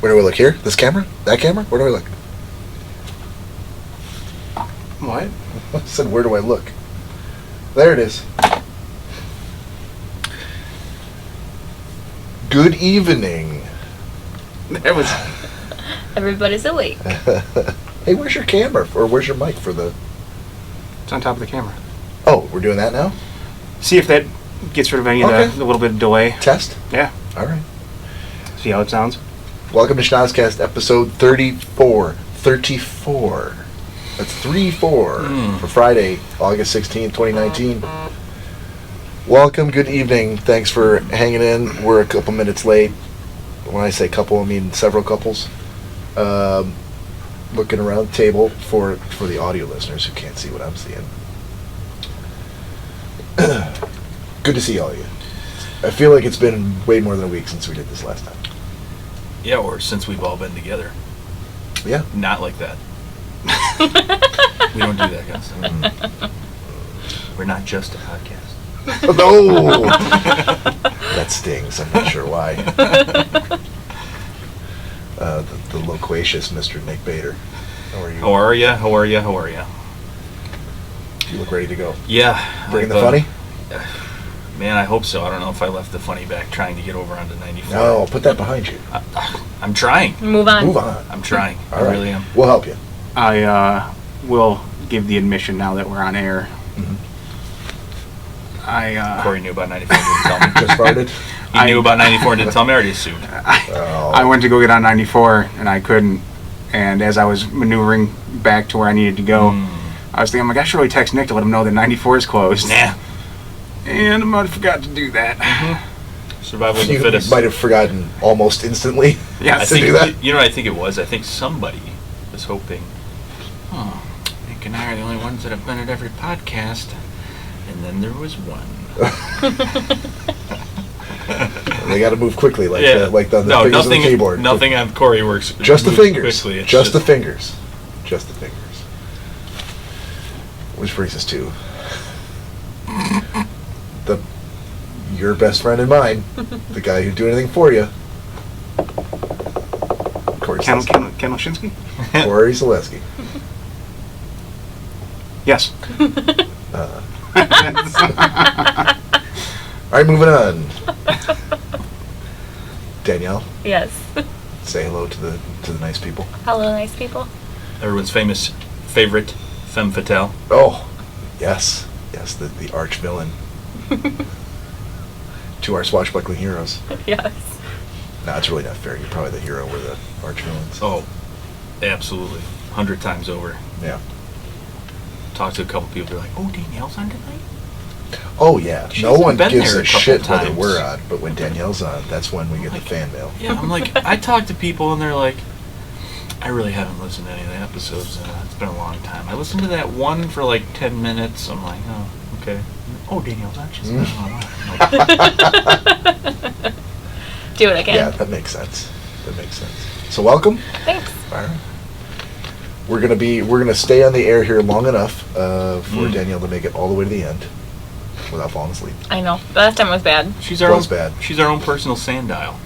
Where do I look? Here? This camera? That camera? Where do I look? What? I said, where do I look? There it is. Good evening. That was... Everybody's awake. Hey, where's your camera? Or where's your mic for the... It's on top of the camera. Oh, we're doing that now? See if that gets rid of any of the little bit of delay. Test? Yeah. All right. See how it sounds? Welcome to Schnozzcast, episode 34. 34. That's 3-4 for Friday, August 16th, 2019. Welcome, good evening. Thanks for hanging in. We're a couple minutes late. When I say couple, I mean several couples. Looking around the table for the audio listeners who can't see what I'm seeing. Good to see all of you. I feel like it's been way more than a week since we did this last time. Yeah, or since we've all been together. Yeah. Not like that. We don't do that, guys. We're not just a podcast. No! That stings. I'm not sure why. The loquacious Mr. Nick Bader. How are you? How are ya? How are ya? How are ya? You look ready to go. Yeah. Bring the funny? Man, I hope so. I don't know if I left the funny back trying to get over onto 94. No, put that behind you. I'm trying. Move on. Move on. I'm trying. All I right. really am. We'll help you. I will give the admission now that we're on air. Mm-hmm. Cory knew about 94 and didn't tell me. Just farted? He knew about 94 and didn't tell me. I already assumed. I went to go get on 94 and I couldn't. And as I was maneuvering back to where I needed to go, I was thinking, I'm like, I should really text Nick to let him know that 94 is closed. Nah. And I might have forgot to do that. Survival of the You fittest. might have forgotten almost instantly. Yeah, I to think, do that. you know what I think it was? I think somebody was hoping, Nick and I are the only ones that have been at every podcast. And then there was one. They got to move quickly, like the fingers nothing, on the keyboard. Nothing on Cory works. Just the moves fingers. Quickly. It's Just the fingers. Just the fingers. Which brings us to your best friend and mine, the guy who'd do anything for you, Cory Kennelshinsky? Cory Zaleski. Yes. All right, moving on. Danielle, Yes. say hello to the nice people. Hello, nice people. Everyone's favorite femme fatale. Oh, yes, the arch villain to our swashbuckling heroes. Yes. No, it's really not fair. You're probably the hero. We're the arch villains. Oh, absolutely. 100 times over. Yeah. Talk to a couple people, they're like, oh, Danielle's on tonight? Oh yeah. She no hasn't one been gives there a a couple shit whether times. we're on, but when Danielle's on, that's when we get the fan mail. Yeah, I'm like, I talk to people and they're like, I really haven't listened to any of the episodes. It's been a long time. I listened to that one for like 10 minutes. I'm like, oh, okay. Oh, Danielle's on. She's on. Do it again. Yeah, that makes sense. So welcome. Thanks. All right. We're gonna stay on the air here long enough for Danielle to make it all the way to the end without falling asleep. I know. The last time was bad. She's our bad. She's our own personal sand dial.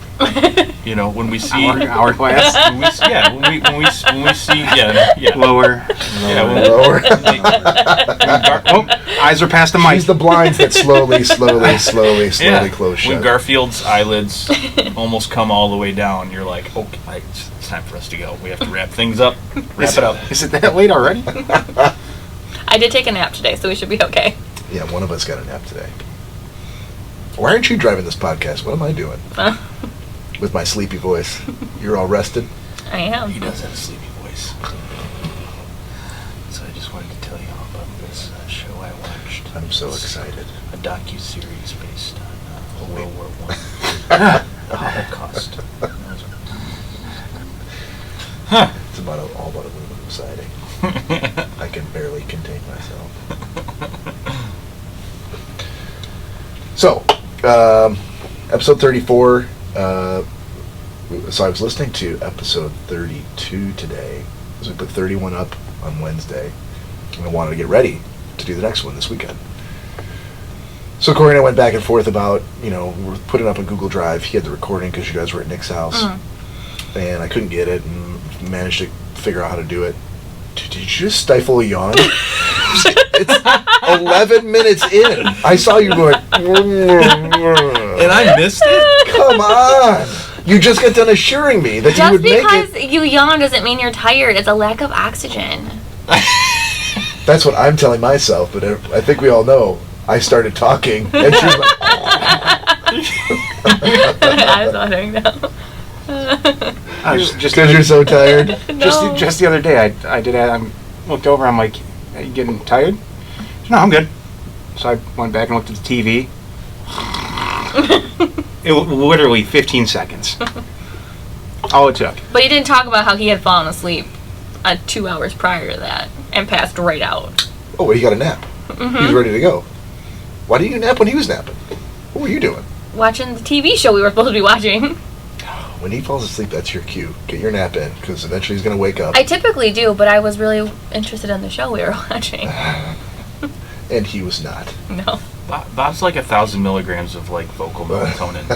You know, when we see Hourglass. when we see Lower. Yeah, Lower. Eyes are past the mic. She's the blinds that slowly close shut. When Garfield's eyelids almost come all the way down, you're like, okay, it's time for us to go. We have to wrap things up. Wrap it up. Is it that late already? I did take a nap today, so we should be okay. Yeah, one of us got a nap today. Why aren't you driving this podcast? What am I doing? With my sleepy voice. You're all rested? I am. He does have a sleepy voice. So I just wanted to tell you all about this show I watched. I'm so excited. A docu-series based on World War I. The Holocaust. It's all about aluminum siding. I can barely contain myself. So, episode 34. So I was listening to episode 32 today. So we put 31 up on Wednesday. And I wanted to get ready to do the next one this weekend. So Cory and I went back and forth about, we're putting up a Google Drive. He had the recording because you guys were at Nick's house. and I couldn't get it, and managed to figure out how to do it. Did you just stifle a yawn? It's 11 minutes in. I saw you going, And I missed it? come on. You just got done assuring me that you Just would make because it. you yawn doesn't mean you're tired. It's a lack of oxygen. That's what I'm telling myself, but I think we all know. I started talking, and she was like, I was wondering though. I was just because you're so tired. No. just the other day, I did. I looked over. I'm like, "Are you getting tired?" No, I'm good. So I went back and looked at the TV. It was literally 15 seconds. All it took. But he didn't talk about how he had fallen asleep 2 hours prior to that and passed right out. Oh, well, he got a nap. He was ready to go. Why didn't you nap when he was napping? What were you doing? Watching the TV show we were supposed to be watching. When he falls asleep, that's your cue. Get your nap in, because eventually he's going to wake up. I typically do, but I was really interested in the show we were watching. And he was not. No. Bob's like 1,000 milligrams of like vocal melatonin.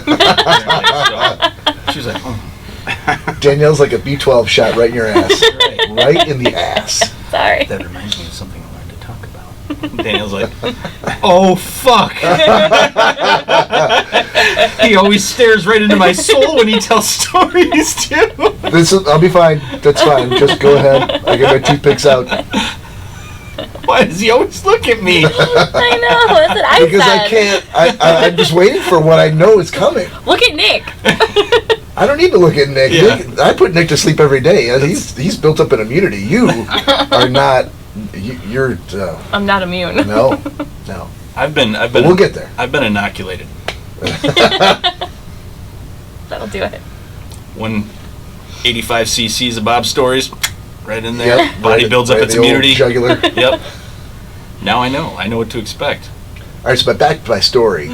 She's like, Danielle's like a B12 shot right in your ass. Right in the ass. Sorry. that reminds me of something I wanted to talk about. Daniel's like, oh fuck. He always stares right into my soul when he tells stories too. I'll be fine. That's fine. Just go ahead. I get my toothpicks out. Why does he always look at me? I know. That's what I Because said. I can't. I'm just waiting for what I know is coming. Look at Nick. I don't need to look at Nick. Yeah. Nick, I put Nick to sleep every day. He's built up an immunity. You are not. You're. I'm not immune. No. I've been. But we'll get there. I've been inoculated. That'll do it. When 85 cc's of Bob stories, right in there. Yep. Body builds up Right its in the old immunity. Jugular. Yep. Now I know. I know what to expect. All right, so back to my story.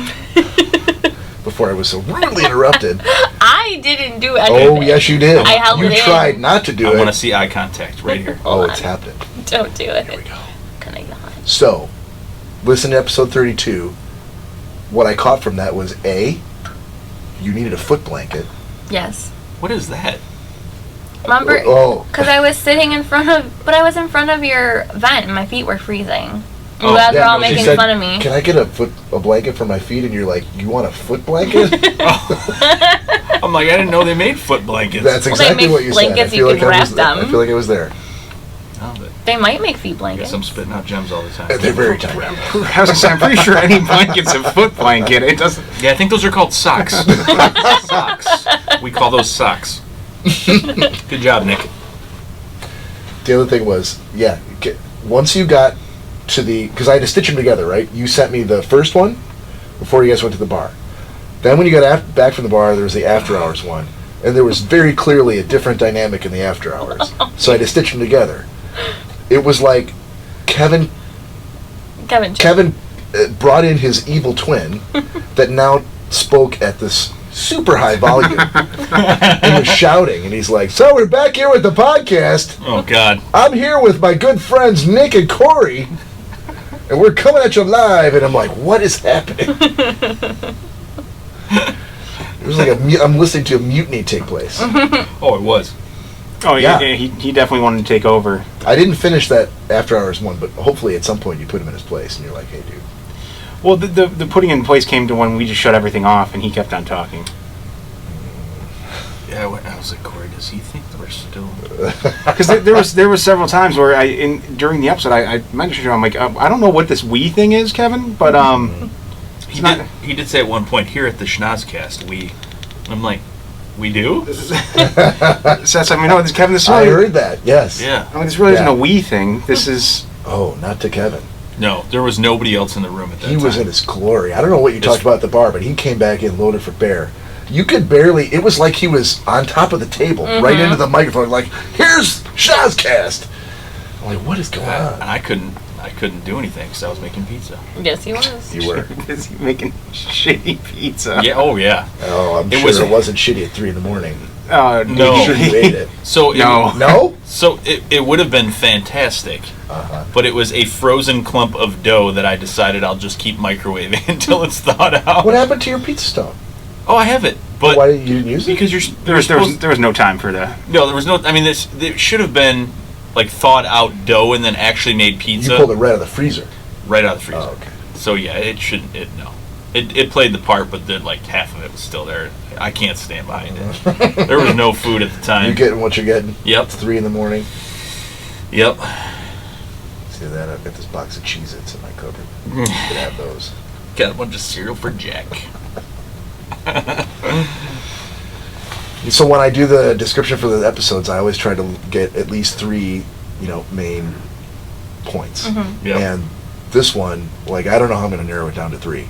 Before I was so rudely interrupted. I didn't do anything. Oh, yes, you did. I held you it in. tried not to do I it. want to see eye contact right here. Oh, Hold it's on. happening. Don't do it. Here we go. Can I yawn? So, listen to episode 32. What I caught from that was A, you needed a foot blanket. Yes. What is that? Remember? Oh. Because I was sitting in front of, but I was in front of your vent and my feet were freezing. You Oh, guys were all no, she making said, fun of me. Can I get a blanket for my feet? And you're like, you want a foot blanket? I'm like, I didn't know they made foot blankets. That's Well, they exactly make what you said. blankets I you feel can like I wrap was, them. I feel like I was there. Oh, but They might make feet I blankets. guess I'm spitting out gems all the time. They're very tiny. I was gonna say, I'm pretty sure any blanket's a foot blanket. It doesn't. Yeah, I think those are called socks. Socks. We call those socks. Good job, Nick. The other thing was, once you got to because I had to stitch them together, right? You sent me the first one before you guys went to the bar. Then when you got back from the bar, there was the after hours one. And there was very clearly a different dynamic in the after hours. So I had to stitch them together. It was like Kevin brought in his evil twin that now spoke at this super high volume and was shouting, and he's like, so we're back here with the podcast. Oh, God. I'm here with my good friends Nick and Cory, and we're coming at you live. And I'm like, what is happening? It was like I'm listening to a mutiny take place. Oh, it was. Oh yeah, Yeah. he definitely wanted to take over. I didn't finish that after hours one, but hopefully at some point you put him in his place and you're like, hey dude. Well, the putting in place came to when we just shut everything off and he kept on talking. Yeah, I was like, Cory, does he think that we're still... Because there was several times where during the episode I mentioned to him, I'm like, I don't know what this we thing is, Kevin, but He did say at one point, here at the Schnozzcast, I'm like, we do? so that's, I mean, no, this Kevin, this I really, heard that, yes. Yeah. I mean, this really isn't Yeah. a we thing. This is. Oh, not to Kevin. No, there was nobody else in the room at that time. He was in his glory. I don't know what you Just- talked about at the bar, but he came back in loaded for bear. You could barely, it was like he was on top of the table, right into the microphone, like, here's Schnozzcast. I'm like, what is going And on? I couldn't do anything because I was making pizza. Yes, he was. You were. Is he making shitty pizza? Yeah, oh yeah. Oh, I'm It sure was- it wasn't shitty at 3 in the morning. No. I'm sure you ate it. So No. No? So it would have been fantastic, but it was a frozen clump of dough that I decided I'll just keep microwaving until it's thawed out. What happened to your pizza stone? Oh, I have it. But why didn't you use it? because There was no time for that. no, there was no. I mean, there should have been like thawed out dough and then actually made pizza You pulled it right out of the freezer. right out of the freezer. Oh, okay. So yeah, it shouldn't. It played the part, but then like half of it was still there. I can't stand behind it. There was no food at the time. You're getting what you're getting. Yep. It's 3 a.m. Yep. See that? I've got this box of Cheez-Its in my cupboard. You could have those. Got a bunch of cereal for Jack. So when I do the description for the episodes, I always try to get at least 3, main points. Mm-hmm. Yep. And this one, like, I don't know how I'm going to narrow it down to 3,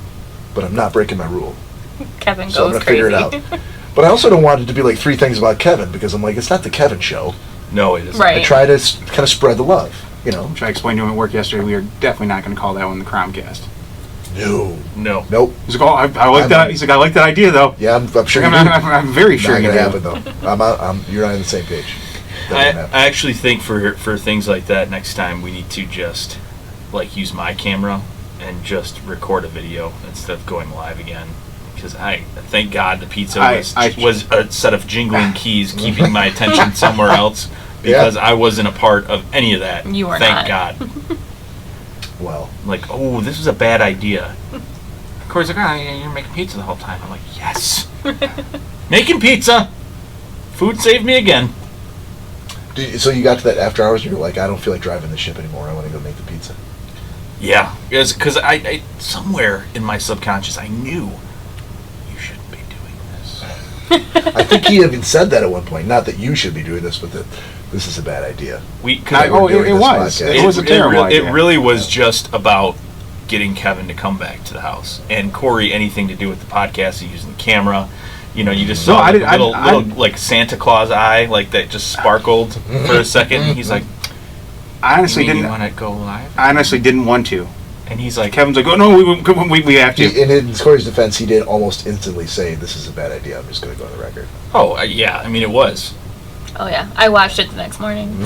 but I'm not breaking my rule. Kevin So I'm goes going to crazy. figure it out. But I also don't want it to be like 3 things about Kevin, because I'm like, it's not the Kevin show. No, it isn't. Right. I try to kind of spread the love, Which I explained to him at work yesterday. We are definitely not going to call that one the Cromcast. No. No. Nope. He's like, I like that. He's like, I like that idea though. Yeah, I'm sure I'm very sure not you going to do. happen, though. You're not on the same page. That I won't happen. actually think for things like that, next time we need to just like use my camera and just record a video instead of going live again. Because I thank God the pizza was a set of jingling keys keeping my attention somewhere else, because I wasn't a part of any of that. You were thank not. God. Well, Like, oh, this is a bad idea. Cory's like, you're making pizza the whole time. I'm like, yes. Making pizza. Food saved me again. so you got to that after hours, and you're like, I don't feel like driving the ship anymore. I want to go make the pizza. Yeah, because I somewhere in my subconscious I knew you shouldn't be doing this. I think he even said that at one point. Not that you should be doing this, but that this is a bad idea. It was. It was a terrible idea. It really was just about getting Kevin to come back to the house, and Cory anything to do with the podcast. He using the camera. You just saw the little like Santa Claus eye, like that just sparkled for a second. He's like, I honestly didn't want to go live. I honestly didn't want to. And he's like, Kevin's like, oh no, we have to. In Cory's defense, he did almost instantly say, "This is a bad idea. I'm just going to go on the record." oh yeah, I mean it was. Oh yeah, I watched it the next morning.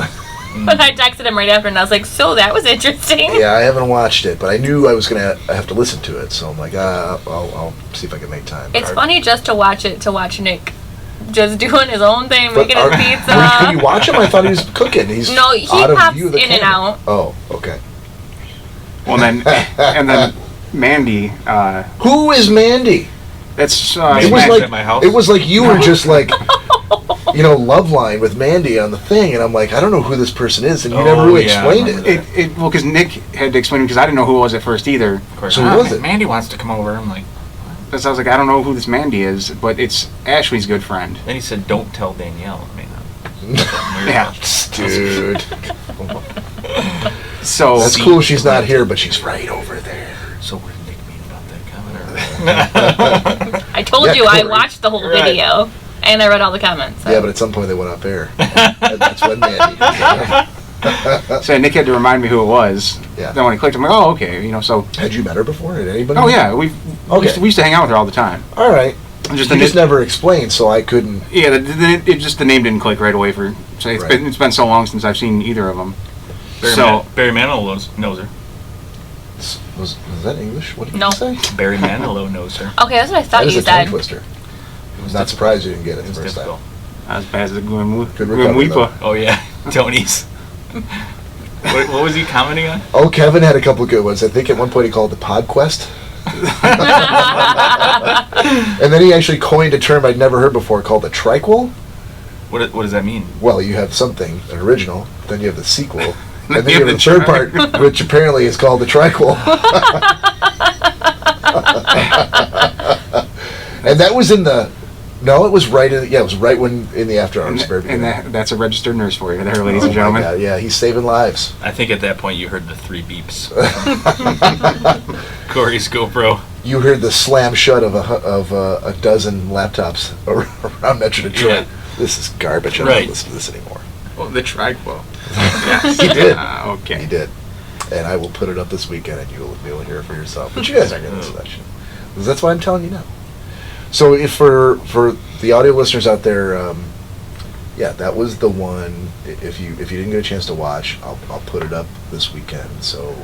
But I texted him right after, and I was like, "So that was interesting." Yeah, I haven't watched it, but I knew I was going to have to listen to it, so I'm like, I'll see if I can make time. It's funny just to watch Nick just doing his own thing, But making his pizza. Can you watch him? I thought he was cooking. He's No, he out of pops view of the in and camera. out. Oh, okay. Well, and then Mandy. Who is Mandy? That's It was Smacked like at my house? it was like you were just like love line with Mandy on the thing, and I'm like, I don't know who this person is, and you never really explained it. Well, because Nick had to explain it because I didn't know who it was at first either. Of course, So who was it? Mandy wants to come over. I'm like, Because I was like, I don't know who this Mandy is, but it's Ashley's good friend. then he said, don't tell Danielle. I mean, Yeah. Dude, So that's cool. She's not here, but she's right over there. So where did Nick mean about that comment? I told Yeah, you I Cory. watched the whole Right. video, and I read all the comments. So. Yeah, but at some point they went off air. And that's when Mandy. So Nick had to remind me who it was. Yeah. Then when I clicked, I'm like, oh, okay. So. Had you met her before? Had anybody? Oh yeah, we Okay. used to hang out with her all the time. All right. Just You just never explained, so I couldn't. Yeah, the name didn't click right away for. So it's been so long since I've seen either of them. Barry Manilow knows her. Was that English? What did No. you say? Barry Manilow knows her. Okay, that's what I thought That is you a tongue said. twister. I was not surprised you didn't get it the It's first time. difficult. As bad as the Gwen Good recovery, though. Oh yeah, Tony's. What was he commenting on? Oh, Kevin had a couple of good ones. I think at one point he called it the PodQuest. And then he actually coined a term I'd never heard before called the triquel. What does that mean? Well, you have something, an original, then you have the sequel, and then You you have have the third part, which apparently is called the triquel. And that was in the... No, it was right in... Yeah, it was right when in the after hours. And that's a registered nurse for you there, ladies and gentlemen. God, yeah, he's saving lives. I think at that point you heard the 3 beeps. Cory's GoPro. You heard the slam shut of a dozen laptops around Metro Detroit. Yeah. This is garbage. I'm Right. not listening to this anymore. Oh, the triquel. He did. Okay. He did. And I will put it up this weekend, and you'll be able to hear it for yourself. But you guys aren't going to listen to that shit. That's why I'm telling you now. So if for the audio listeners out there, yeah, that was the one. If you didn't get a chance to watch, I'll put it up this weekend. So,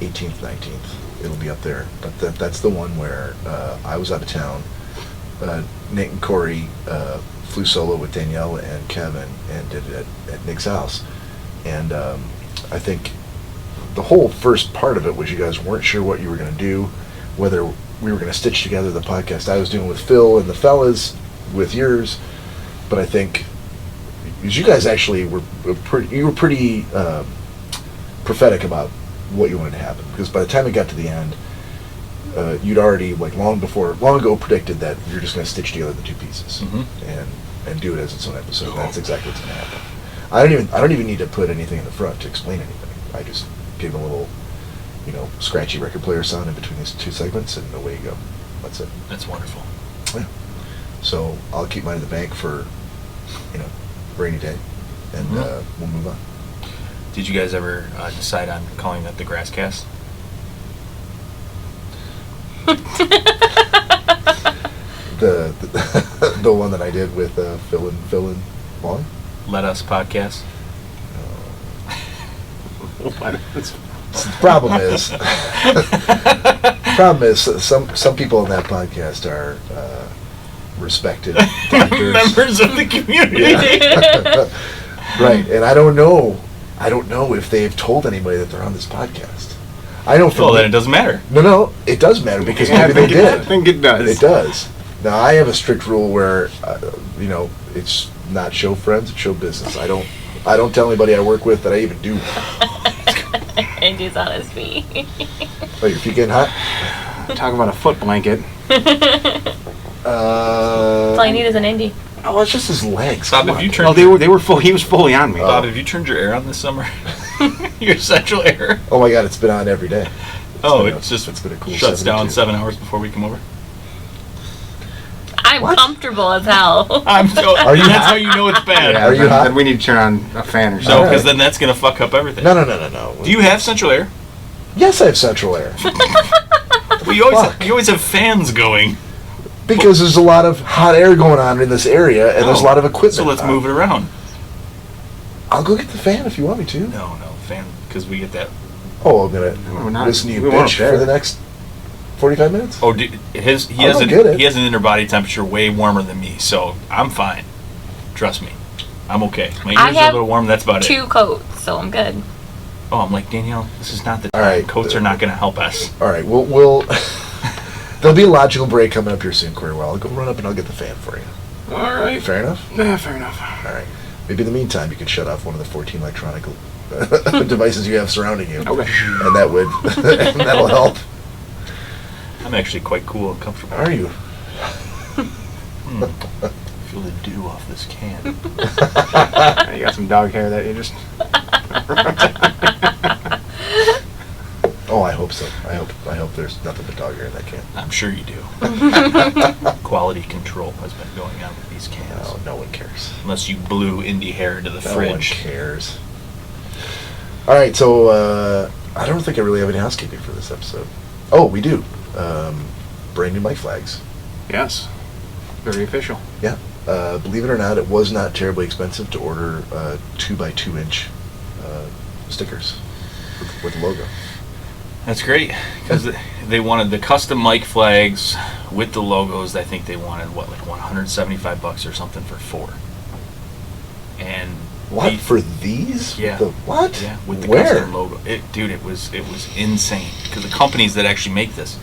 18th, 19th. it'll be up there. But that's the one where I was out of town. Nate and Cory flew solo with Danielle and Kevin and did it at Nick's house. And I think the whole first part of it was you guys weren't sure what you were going to do, whether we were going to stitch together the podcast I was doing with Phil and the fellas with yours. But I think because you guys actually were pretty prophetic about what you wanted to happen, because by the time it got to the end, you'd already long ago predicted that you're just going to stitch together the two pieces and do it as its own episode. And that's exactly what's going to happen. I don't even need to put anything in the front to explain anything. I just give a little, scratchy record player sound in between these two segments, and away you go. That's it. That's wonderful. Yeah. So I'll keep mine in the bank for, rainy day, and we'll move on. Did you guys ever decide on calling that the Grasscast? The one that I did with Phil and Wally? Let Us Podcast? The problem is some people in that podcast are respected doctors. Members of the community. Yeah. Right, and I don't know if they've told anybody that they're on this podcast. I know. Well, then it doesn't matter. No, it does matter, because maybe they did. I think it does. It does. Now I have a strict rule where, it's not show friends, it's show business. I don't tell anybody I work with that I even do. Andy's on his feet. Oh, your feet getting hot? Talk about a foot blanket. That's all you need is an Indy. Oh, it's just his legs. Bob, Come if on. you turned Oh, they were full. He was fully on me. Bob, have you turned your air on this summer? Your central air? Oh my God, it's been on every day. It's been a cool shuts 72. down 7 hours before we come over. I'm What? comfortable as hell. Are you That's hot? how you know it's bad. Are you hot? Then we need to turn on a fan or No, something. because then that's gonna fuck up everything. No. Do you have central air? Yes, I have central air. Well, you always have fans going. Because there's a lot of hot air going on in this area, and there's a lot of equipment. So let's on. move it around. I'll go get the fan if you want me to. No, fan, because we get that. Oh, I'm gonna we're not- listen to you we want bitch it there. for the next 45 minutes? Oh, he I'll go get it. has an inner body temperature way warmer than me, so I'm fine. Trust me, I'm okay. My I ears are a have little warm. That's about 2 it. coats, so I'm good. Oh, I'm like, Danielle, this is not the All time. right. Coats are not going to help us. All right, we'll there'll be a logical break coming up here soon, Cory. Well, I'll go run up and I'll get the fan for you. All right. Fair enough? Yeah, fair enough. All right. Maybe in the meantime, you can shut off one of the 14 electronic devices you have surrounding you. Okay. And that'll help. I'm actually quite cool and comfortable. Are you? Feel the dew off this can. You got some dog hair that you just... Oh, I hope so. I hope there's nothing but dog hair in that can. I'm sure you do. Quality control has been going on with these cans. No one cares. Unless you blew indie hair into the No one fridge. cares. All right, so I don't think I really have any housekeeping for this episode. Oh, we do. Brand new mic flags. Yes. Very official. Yeah. Believe it or not, it was not terribly expensive to order 2x2 inch stickers with the logo. That's great, because they wanted the custom mic flags with the logos. I think they wanted, $175 or something for 4. And What, for these? Yeah. The what? Yeah, with the Where? custom logo. Dude, it was insane, because the companies that actually make this,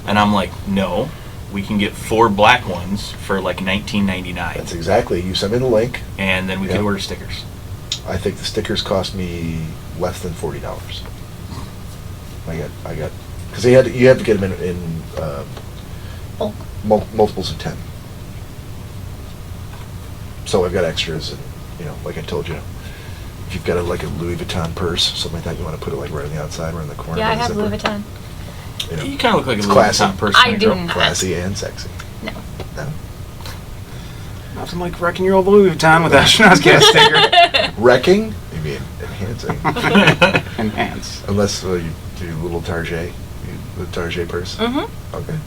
and I'm like, no, we can get 4 black ones for like $19.99, That's exactly. You send me the link. and then we Yep. could order stickers. I think the stickers cost me less than $40. I got, because you have to get them in multiples of 10. So I've got extras, and like I told you, if you've got a Louis Vuitton purse, something like that, you want to put it right on the outside, right in the corner. Yeah, I by the have Louis zipper. Vuitton. You kind of look like It's a Louis classy. Vuitton person. I do girl. not. Classy and sexy. No. No? Nothing like wrecking your old Louis Vuitton with that Schnozzcast sticker. Wrecking? You mean enhancing? Enhance. Unless you do little Target, the Target purse. Mm-hmm. Okay.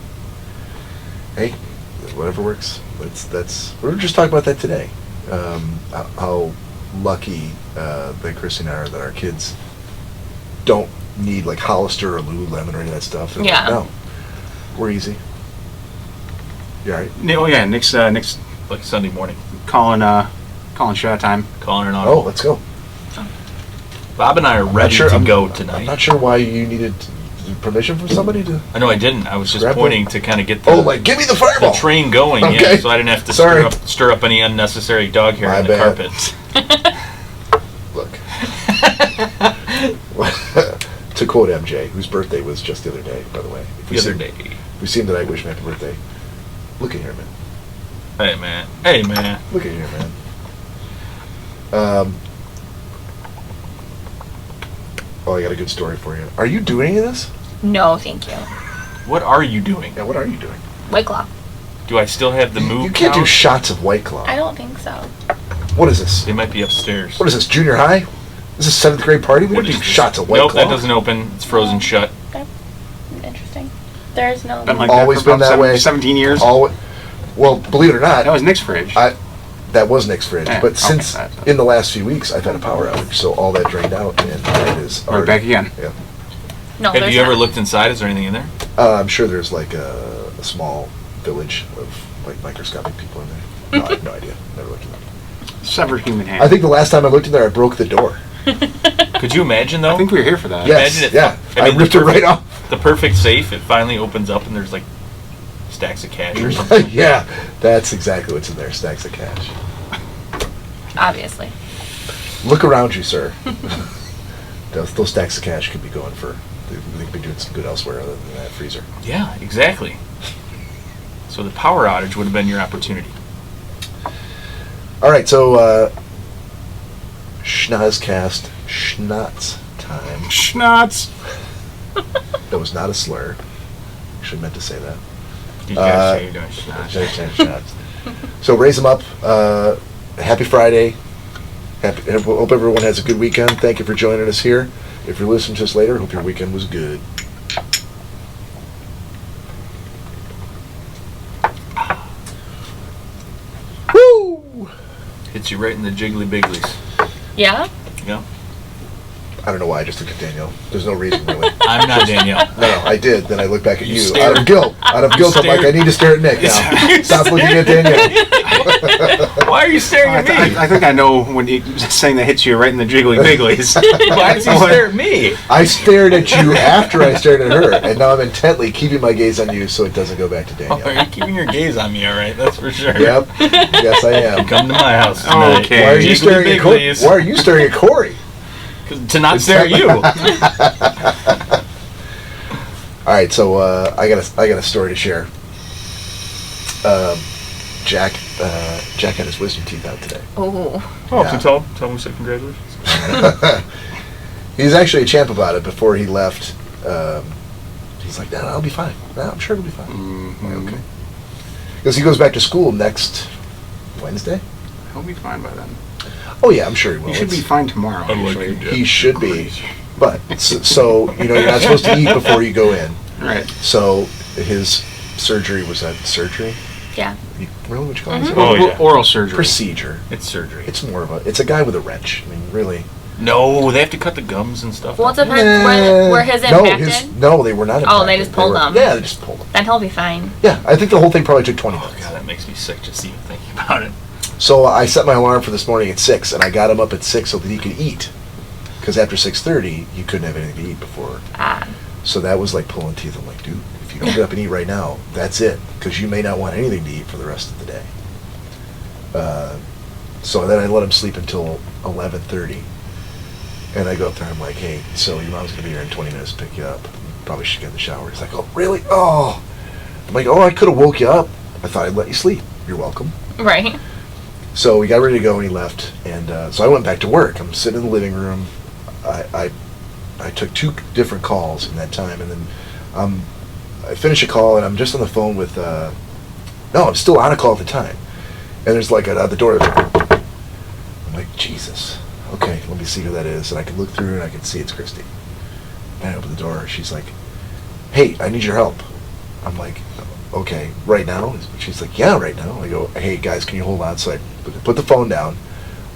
Hey, whatever works. We were just talking about that today. How lucky that Christy and I are that our kids don't need like Hollister or Lululemon or any of that stuff. They're Yeah. like, no, we're easy. You all right? Oh yeah, Nick's Like Sunday morning. calling shot time. Calling an Oh, audible. let's go. Bob and I are ready to go tonight. I'm not sure why you needed permission from somebody to. I know I didn't. I was just Grab pointing one? to kind of get Oh, like give me the fireball. the train going, Okay. yeah, so I didn't have to Sorry. stir up any unnecessary dog hair My on the bad. carpet. Look. To quote MJ, whose birthday was just the other day, by the way. The other day. If we see him tonight, wish him happy birthday. Look at here, man. Hey man. Hey man. Look at here, man. Oh, I got a good story for you. Are you doing any of this? No, thank you. What are you doing? Yeah, what are you doing? White Claw. Do I still have the move? You can't do count? shots of White Claw. I don't think so. What is this? They might be upstairs. What is this, junior high? This is 7th grade party? We What don't do is this? shots of White Nope, Claw. that doesn't open. It's frozen shut. Okay. Interesting. There's no. Been like Always that for been about that way. 17 years. Well, believe it or not, That was Nick's fridge. that was Nick's fridge. Yeah, But okay, since that's- in the last few weeks, I've had a power outage, so all that drained out, and it is We're back again. Yeah. No, Have there's you ever not. looked inside? Is there anything in there? I'm sure there's like a small village of like microscopic people in there. No, I have no idea. Never looked in there. Severed human hand. I think the last time I looked in there, I broke the door. Could you imagine though? I think we were here for that. Yes, Imagine it. yeah. I mean, I ripped the it right perfect- off. The perfect safe. It finally opens up and there's like stacks of cash or something. Yeah, that's exactly what's in there. Stacks of cash. Obviously. Look around you, sir. those stacks of cash could be going for. They could be doing some good elsewhere other than that freezer. Yeah, exactly. So the power outage would have been your opportunity. All right, so Schnozzcast, Schnotz time. Schnotz. That was not a slur. Should have meant to say that. You guys say you're doing schnozz. So raise them up. Happy Friday. Hope everyone has a good weekend. Thank you for joining us here. If you're listening to us later, hope your weekend was good. Woo! Hits you right in the jiggly bigglies. Yeah? Yeah. I don't know why I just looked at Danielle. There's no reason really. I'm not Danielle. No, I did. Then I looked back at You you. stared. Out of guilt. Out of guilt, I'm like, I need to stare at Nick now. Stop looking at Danielle. Why are you staring at me? I think I know when he's saying that hits you right in the jiggly bigglies. Why does he stare at me? I stared at you after I stared at her, and now I'm intently keeping my gaze on you so it doesn't go back to Oh, Danielle. you're keeping your gaze on me, all right? That's for sure. Yep. Yes, I am. Come to my house tonight. Okay. Why are you Jiggly staring at Cory? bigglies. Why are you staring at Cory? To not stare at you. All right, so I got a story to share. Jack had his wisdom teeth out today. Oh. Oh, Yeah. so tell him we said congratulations. He's actually a champ about it. Before he left, he's like, "No, I'll be fine. No, I'm sure it'll be fine." I'm like, okay. Because he goes back to school next Wednesday. He'll be fine by then. Oh yeah, I'm sure he will. He should be It's- fine tomorrow. Unlike Actually. you, Jeff. He should be, but so you're not supposed to eat before you go in. Right. So his surgery was that surgery? Yeah. Really, what you call it? Oh, yeah. Oral surgery. Procedure. It's surgery. It's more of it's a guy with a wrench. I mean, really. No, they have to cut the gums and stuff. Well, it don't they? depends. Were his impacted? No, they were not impacted. Oh, they just pulled them. Yeah, they just pulled them. Then he'll be fine. Yeah, I think the whole thing probably took 20 Oh, minutes. God, that makes me sick just even thinking about it. So I set my alarm for this morning at 6, and I got him up at 6 so that he could eat. Because after 6:30, you couldn't have anything to eat before. Ah. So that was like pulling teeth. I'm like, dude, if you don't get up and eat right now, that's it. Because you may not want anything to eat for the rest of the day. So then I let him sleep until 11:30. And I go up there, I'm like, hey, so your mom's going to be here in 20 minutes to pick you up. Probably should get in the shower. He's like, oh, really? Oh. I'm like, oh, I could have woke you up. I thought I'd let you sleep. You're welcome. Right. So we got ready to go, and he left. And so I went back to work. I'm sitting in the living room. I took 2 different calls in that time, and then I finish a call, and I'm just on the phone with. No, I'm still on a call at the time, and there's like at the door. I'm like, Jesus. Okay, let me see who that is, and I can look through, and I can see it's Christy. And I open the door. She's like, "Hey, I need your help." I'm like, "Okay, right now?" She's like, "Yeah, right now." I go, "Hey, guys, can you hold on?" So I put the phone down.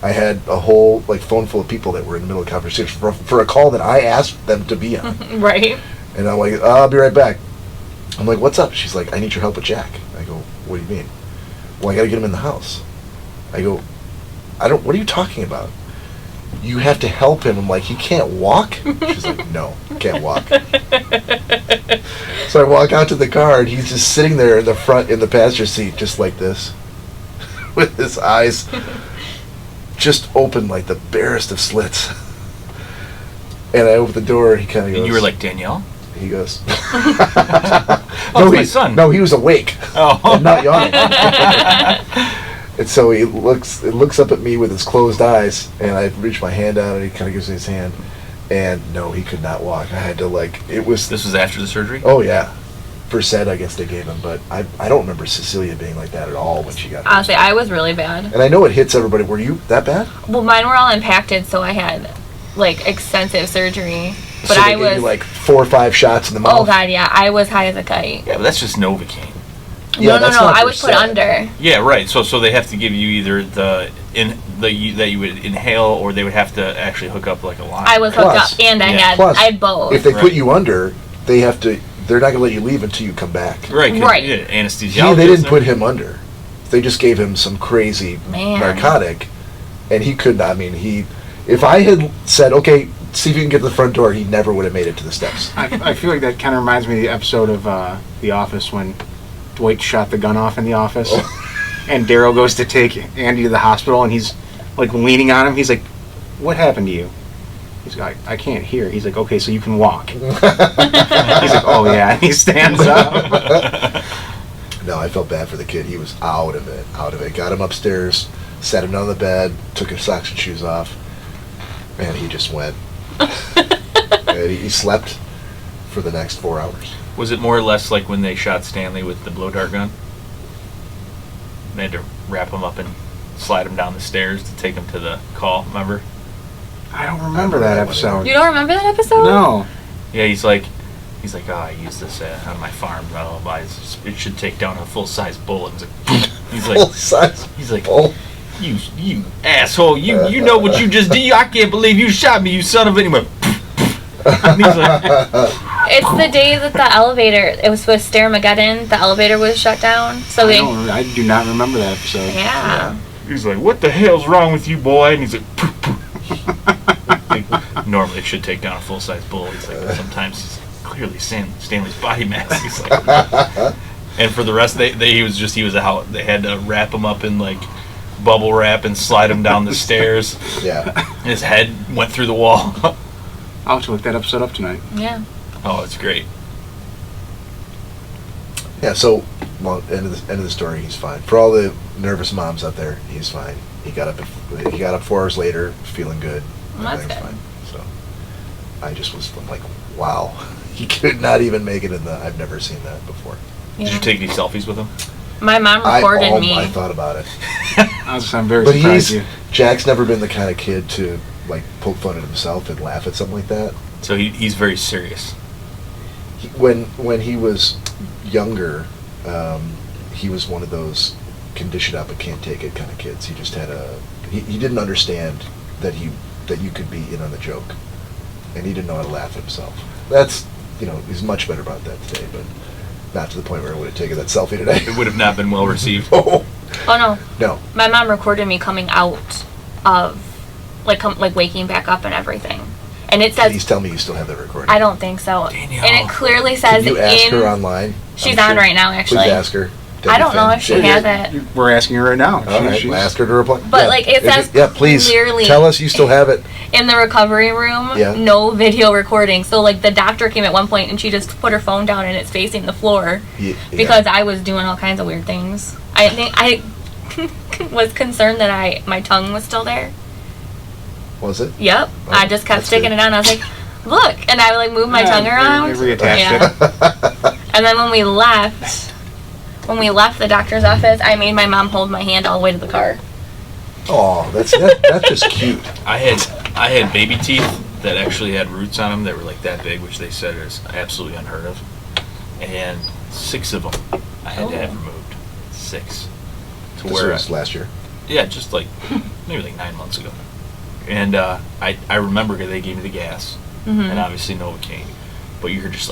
I had a whole phone full of people that were in the middle of the conversation for a call that I asked them to be on. Right. And I'm like, I'll be right back. I'm like, what's up? She's like, I need your help with Jack. I go, what do you mean? Well, I got to get him in the house. I go, what are you talking about? You have to help him. I'm like, he can't walk? She's like, no, can't walk. So I walk out to the car, and he's just sitting there in the front, in the passenger seat, just like this, with his eyes just open like the barest of slits. And I open the door, and he kind of goes... And you were like, Danielle? He goes... No, my son. No, he was awake. Oh. And not yawning. And so he looks up at me with his closed eyes, and I reach my hand out, and he kind of gives me his hand. And no, he could not walk. I had to it was... This was after the surgery? Oh, yeah. Versed, I guess they gave him, but I don't remember Cecilia being like that at all when she got hurt. Honestly, I was really bad. And I know it hits everybody. Were you that bad? Well, mine were all impacted, so I had extensive surgery. But so they I was gave you 4 or 5 shots in the mouth. Oh god, yeah, I was high as a kite. Yeah, but that's just Novocaine. Yeah, no, I was put under. Yeah, right. So they have to give you either that you would inhale, or they would have to actually hook up like a line. I was hooked up, and I had both. If they put you under, they're not going to let you leave until you come back. Right. Right. Yeah, anesthesiologist. They didn't put him under. They just gave him some crazy narcotic, and he could not. I mean, if I had said, okay, see if you can get to the front door, he never would have made it to the steps. I feel like that kind of reminds me of the episode of The Office when Dwight shot the gun off in the office, and Daryl goes to take Andy to the hospital, and he's leaning on him. He's like, "What happened to you?" He's like, "I can't hear." He's like, "Okay, so you can walk." He's like, "Oh yeah," and he stands up. No, I felt bad for the kid. He was out of it. Got him upstairs, sat him down on the bed, took his socks and shoes off, and he just went. And he slept for the next 4 hours. Was it more or less like when they shot Stanley with the blow dart gun? They had to wrap him up and slide him down the stairs to take him to the call, remember? I don't remember that episode. You don't remember that episode? No. Yeah, he's like, oh, I used this on my farm. It should take down a full-size bull. And he's like, full-size? He's like, bull? You asshole! You know what you just did? I can't believe you shot me, you son of a... And he went, and he's like, it's the day that the elevator, it was with Stairmageddon, the elevator was shut down. So I do not remember that episode. Yeah. He's like, what the hell's wrong with you, boy? And he's like, normally it should take down a full-size bull. He's like, sometimes he's clearly Stanley's body mass. He's like, and for the rest, he was out. They had to wrap him up in bubble wrap and slide him down the stairs. Yeah. His head went through the wall. I'll have to look that episode up tonight. Yeah. Oh, it's great. Yeah, so, end of the story, he's fine. For all the nervous moms out there, he's fine. He got up 4 hours later, feeling good. Well, that's good. Fine. So, I just was like, wow. He could not even make it I've never seen that before. Yeah. Did you take any selfies with him? My mom recorded me. I thought about it. I'm very surprised. Jack's never been the kind of kid to poke fun at himself and laugh at something like that. So he's very serious. When he was younger, he was one of those can dish it up but can't take it kind of kids. He just had he didn't understand that you could be in on the joke, and he didn't know how to laugh at himself. That's he's much better about that today, but not to the point where I would have taken that selfie today. It would have not been well received. Oh no. No. My mom recorded me coming out of waking back up and everything. And it says... Please tell me you still have that recording. I don't think so. Danielle. And it clearly says Can you ask her online? She's on right now, actually. Please ask her. I don't know if she has it. We're asking her right now. All right, ask her to reply. But it says please clearly tell us you still have it. In the recovery room, no video recording. So the doctor came at one point and she just put her phone down and it's facing the floor because I was doing all kinds of weird things. I think I was concerned that my tongue was still there. Was it? Yep. Oh, I just kept sticking it out and I was like, look, and I moved my tongue around. Reattached it. And then when we left the doctor's office, I made my mom hold my hand all the way to the car. Oh, that's just cute. I had baby teeth that actually had roots on them that were that big, which they said is absolutely unheard of. And 6 of them I had to have removed. 6. This was last year. Yeah, just like maybe like 9 months ago. And I remember they gave me the gas, and obviously Novocaine, but you hear just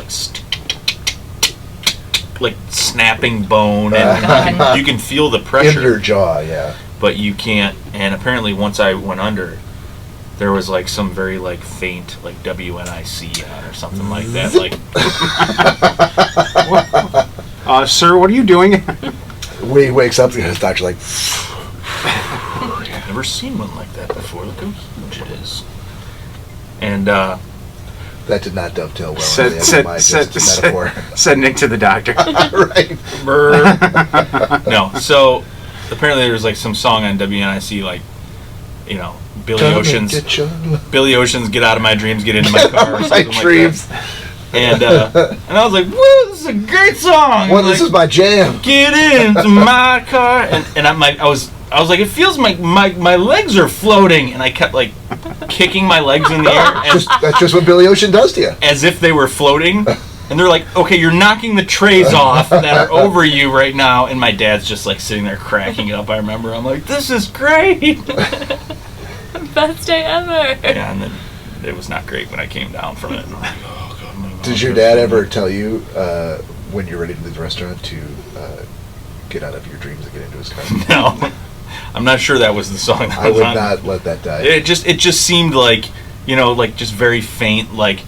like snapping bone, and you can feel the pressure in your jaw, yeah. But you can't. And apparently, once I went under, there was like some very like faint like WNIC on or something like that. Like, sir, what are you doing? When he wakes up, his doctor's like, I've never seen one like that before. Look how huge it is. And that did not dovetail well. Metaphor. Said Nick to the doctor. Right. No. So apparently there's like some song on WNIC, like, you know, Billy Ocean's "Get Out of My Dreams, Get Into My Car" or something like that. And I was like, "Whoa, this is a great song!" Well, like, this is my jam. Get into my car, and I was like, it feels like my legs are floating, and I kept like kicking my legs in the air. That's just what Billy Ocean does to you. As if they were floating. And they're like, okay, you're knocking the trays off that are over you right now. And my dad's just like sitting there cracking up. I remember, I'm like, this is great. Best day ever. Yeah, and then it was not great when I came down from it. I'm like, oh, God, my Did your dad ever tell you when you're ready to leave the restaurant to get out of your dreams and get into his car? No. I'm not sure that was the song that I was would on. not let that die. It just seemed like, you know, like just very faint, like,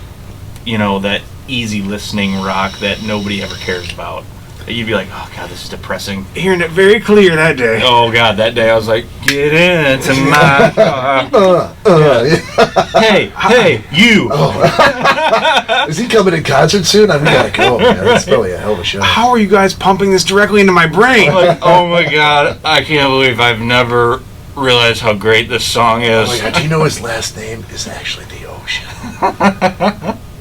you know, that easy listening rock that nobody ever cares about. You'd be like, oh God, this is depressing. Hearing it very clear that day. Oh God, that day I was like, get into my car. Hey, you. Oh. Is he coming in concert soon? We gotta go, man. That's probably a hell of a show. How are you guys pumping this directly into my brain? Like, oh my God, I can't believe I've never realized how great this song is. Oh my God, do you know his last name is actually the ocean?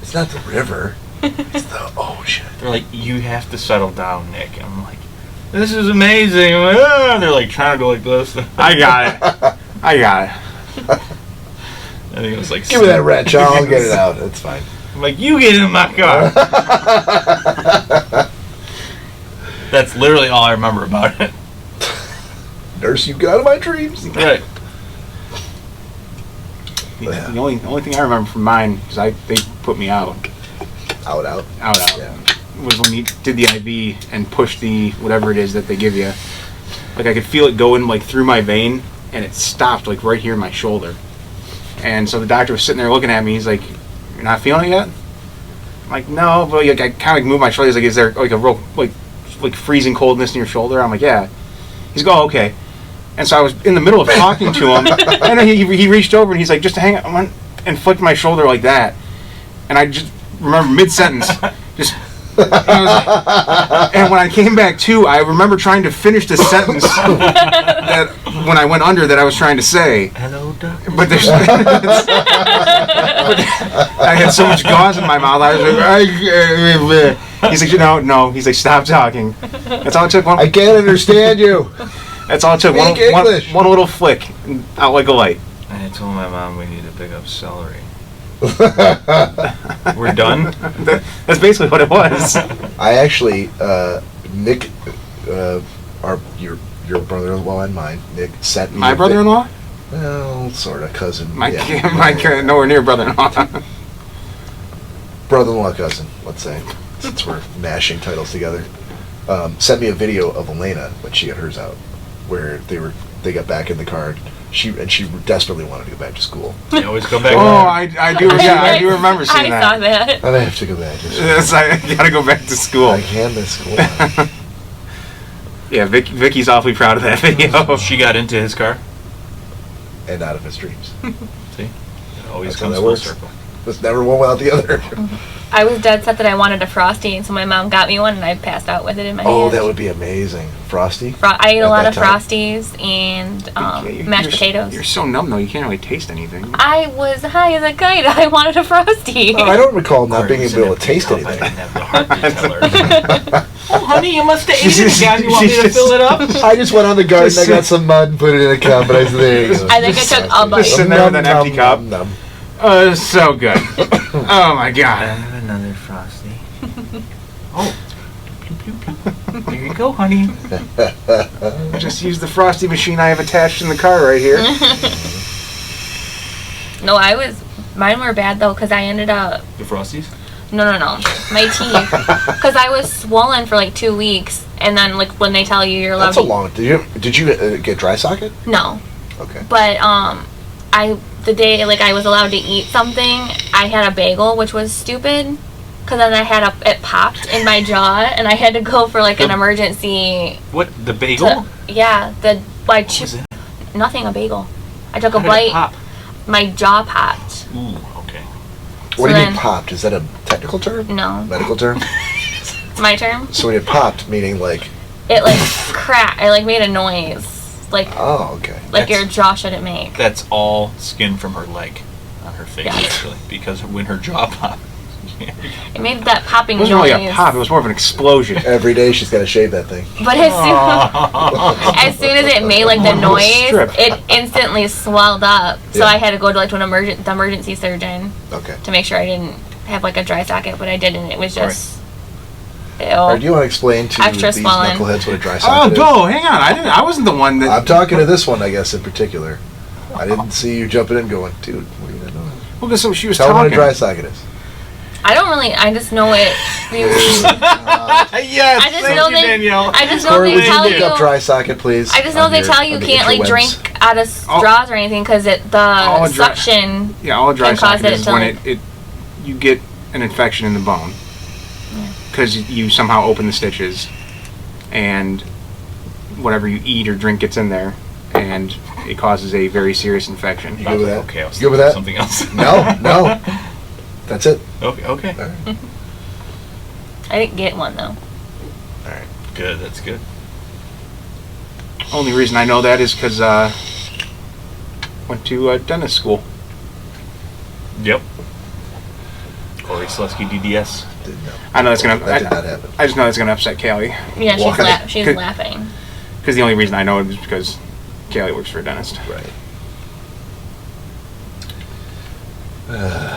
It's not the river. It's the ocean. They're like, you have to settle down, Nick. I'm like, this is amazing. I'm like, ah. They're like trying to go like this. I got it. I think it was like, give me that wrench. I'll get it out. That's fine. I'm like, you get in my car. That's literally all I remember about it. Nurse, you got in my dreams. Right. The only thing I remember from mine, because they put me out. Out. Yeah. Was when you did the IV and pushed the whatever it is that they give you. Like I could feel it going like through my vein, and it stopped like right here in my shoulder. And so the doctor was sitting there looking at me. He's like, "You're not feeling it yet?" I'm like, "No," but like I kind of moved my shoulders. Like, is there like a real like freezing coldness in your shoulder? I'm like, "Yeah." He's like, "Oh, okay." And so I was in the middle of talking to him, and then he reached over and he's like, "Just hang on," and flicked my shoulder like that, and I just remember mid-sentence, just, and when I came back to, I remember trying to finish the sentence that when I went under that I was trying to say. Hello, doctor. But there's, but I had so much gauze in my mouth. I was like, he's like, no. He's like, stop talking. That's all it took. I can't understand you. That's all it took. One little flick, and out like a light. I told my mom we need to pick up celery. We're done? That's basically what it was. I actually, Nick, your brother-in-law and mine, Nick sent me. My brother-in-law? Well, sort of cousin. My nowhere near brother-in-law. Brother-in-law, cousin. Let's say, since we're mashing titles together, sent me a video of Elena when she got hers out, where they got back in the car. She desperately wanted to go back to school. You always go back. Oh, I do. Yeah, I do remember seeing that. I saw that. I have to go back. Yes, I gotta go back to school. I can miss school. Yeah, Vicky's awfully proud of that video. She got into his car and out of his dreams. See, it always That's how comes that full works. circle. There's never one without the other. I was dead set that I wanted a Frosty, and so my mom got me one, and I passed out with it in my hand. Oh, that would be amazing. Frosty? I ate a At lot that of time? Frosties and mashed potatoes. You're so numb, though. You can't really taste anything. I was high as a kite. I wanted a Frosty. Oh, I don't recall not Cory being was able in to a taste teacup. I anything. didn't have the heart to tell her. Oh, honey, you must have eaten it again. You want me to fill it up? I just went on the garden, I got some mud and put it in a cup, and I said, there you go. I think I took a bite. Just sitting there with an empty cup. So good. Oh, my I God. have another Frosty. Oh. There you go, honey. Just use the frosty machine I have attached in the car right here. No, mine were bad though, because I ended up... The Frosties? No. My teeth. Because I was swollen for like 2 weeks, and then like when they tell you you're allowed That's a long... Did you get dry socket? No. Okay. But the day like I was allowed to eat something, I had a bagel, which was stupid. Because then I had it popped in my jaw, and I had to go for like an emergency... What? The bagel? What was it? Nothing, a bagel. I took a bite. Pop? My jaw popped. Ooh, okay. What do you mean popped? Is that a technical term? No. Medical term? My term? So when it popped, meaning like... It like cracked. I like made a noise. Like... Oh, okay. Like your jaw shouldn't make. That's all skin from her leg on her face, actually. Because when her jaw popped... It made that popping noise. It wasn't really a pop, it was more of an explosion. Every day she's got to shave that thing. But as soon as it made like the noise, it instantly swelled up. So I had to go to like to the emergency surgeon. Okay. To make sure I didn't have like a dry socket, but I didn't. It was just... Ew. Or do you want to explain to these knuckleheads what a dry socket is? Oh, no, hang on. I wasn't the one that... I'm talking to this one, I guess, in particular. I didn't see you jumping in going, dude, what are you doing? Well, because she was Tell talking. me what a dry socket is. I just know it. Yes, I just know Danielle. I just know Cory, they would tell you look up dry socket, please? I just know they tell you can't like drink out of straws or anything because the suction all a dry can cause socket is it to when you get an infection in the bone because you somehow open the stitches and whatever you eat or drink gets in there and it causes a very serious infection. You good with that? Okay, I was good with that? Something else. No. That's it. Okay. All right. I didn't get one though. All right. Good. That's good. Only reason I know that is because went to dentist school. Yep. Cory Slusky DDS. Didn't know. I know that's gonna. That did not happen. I just know that's gonna upset Callie. Yeah, she's laughing. Because the only reason I know it is because Callie works for a dentist. Right.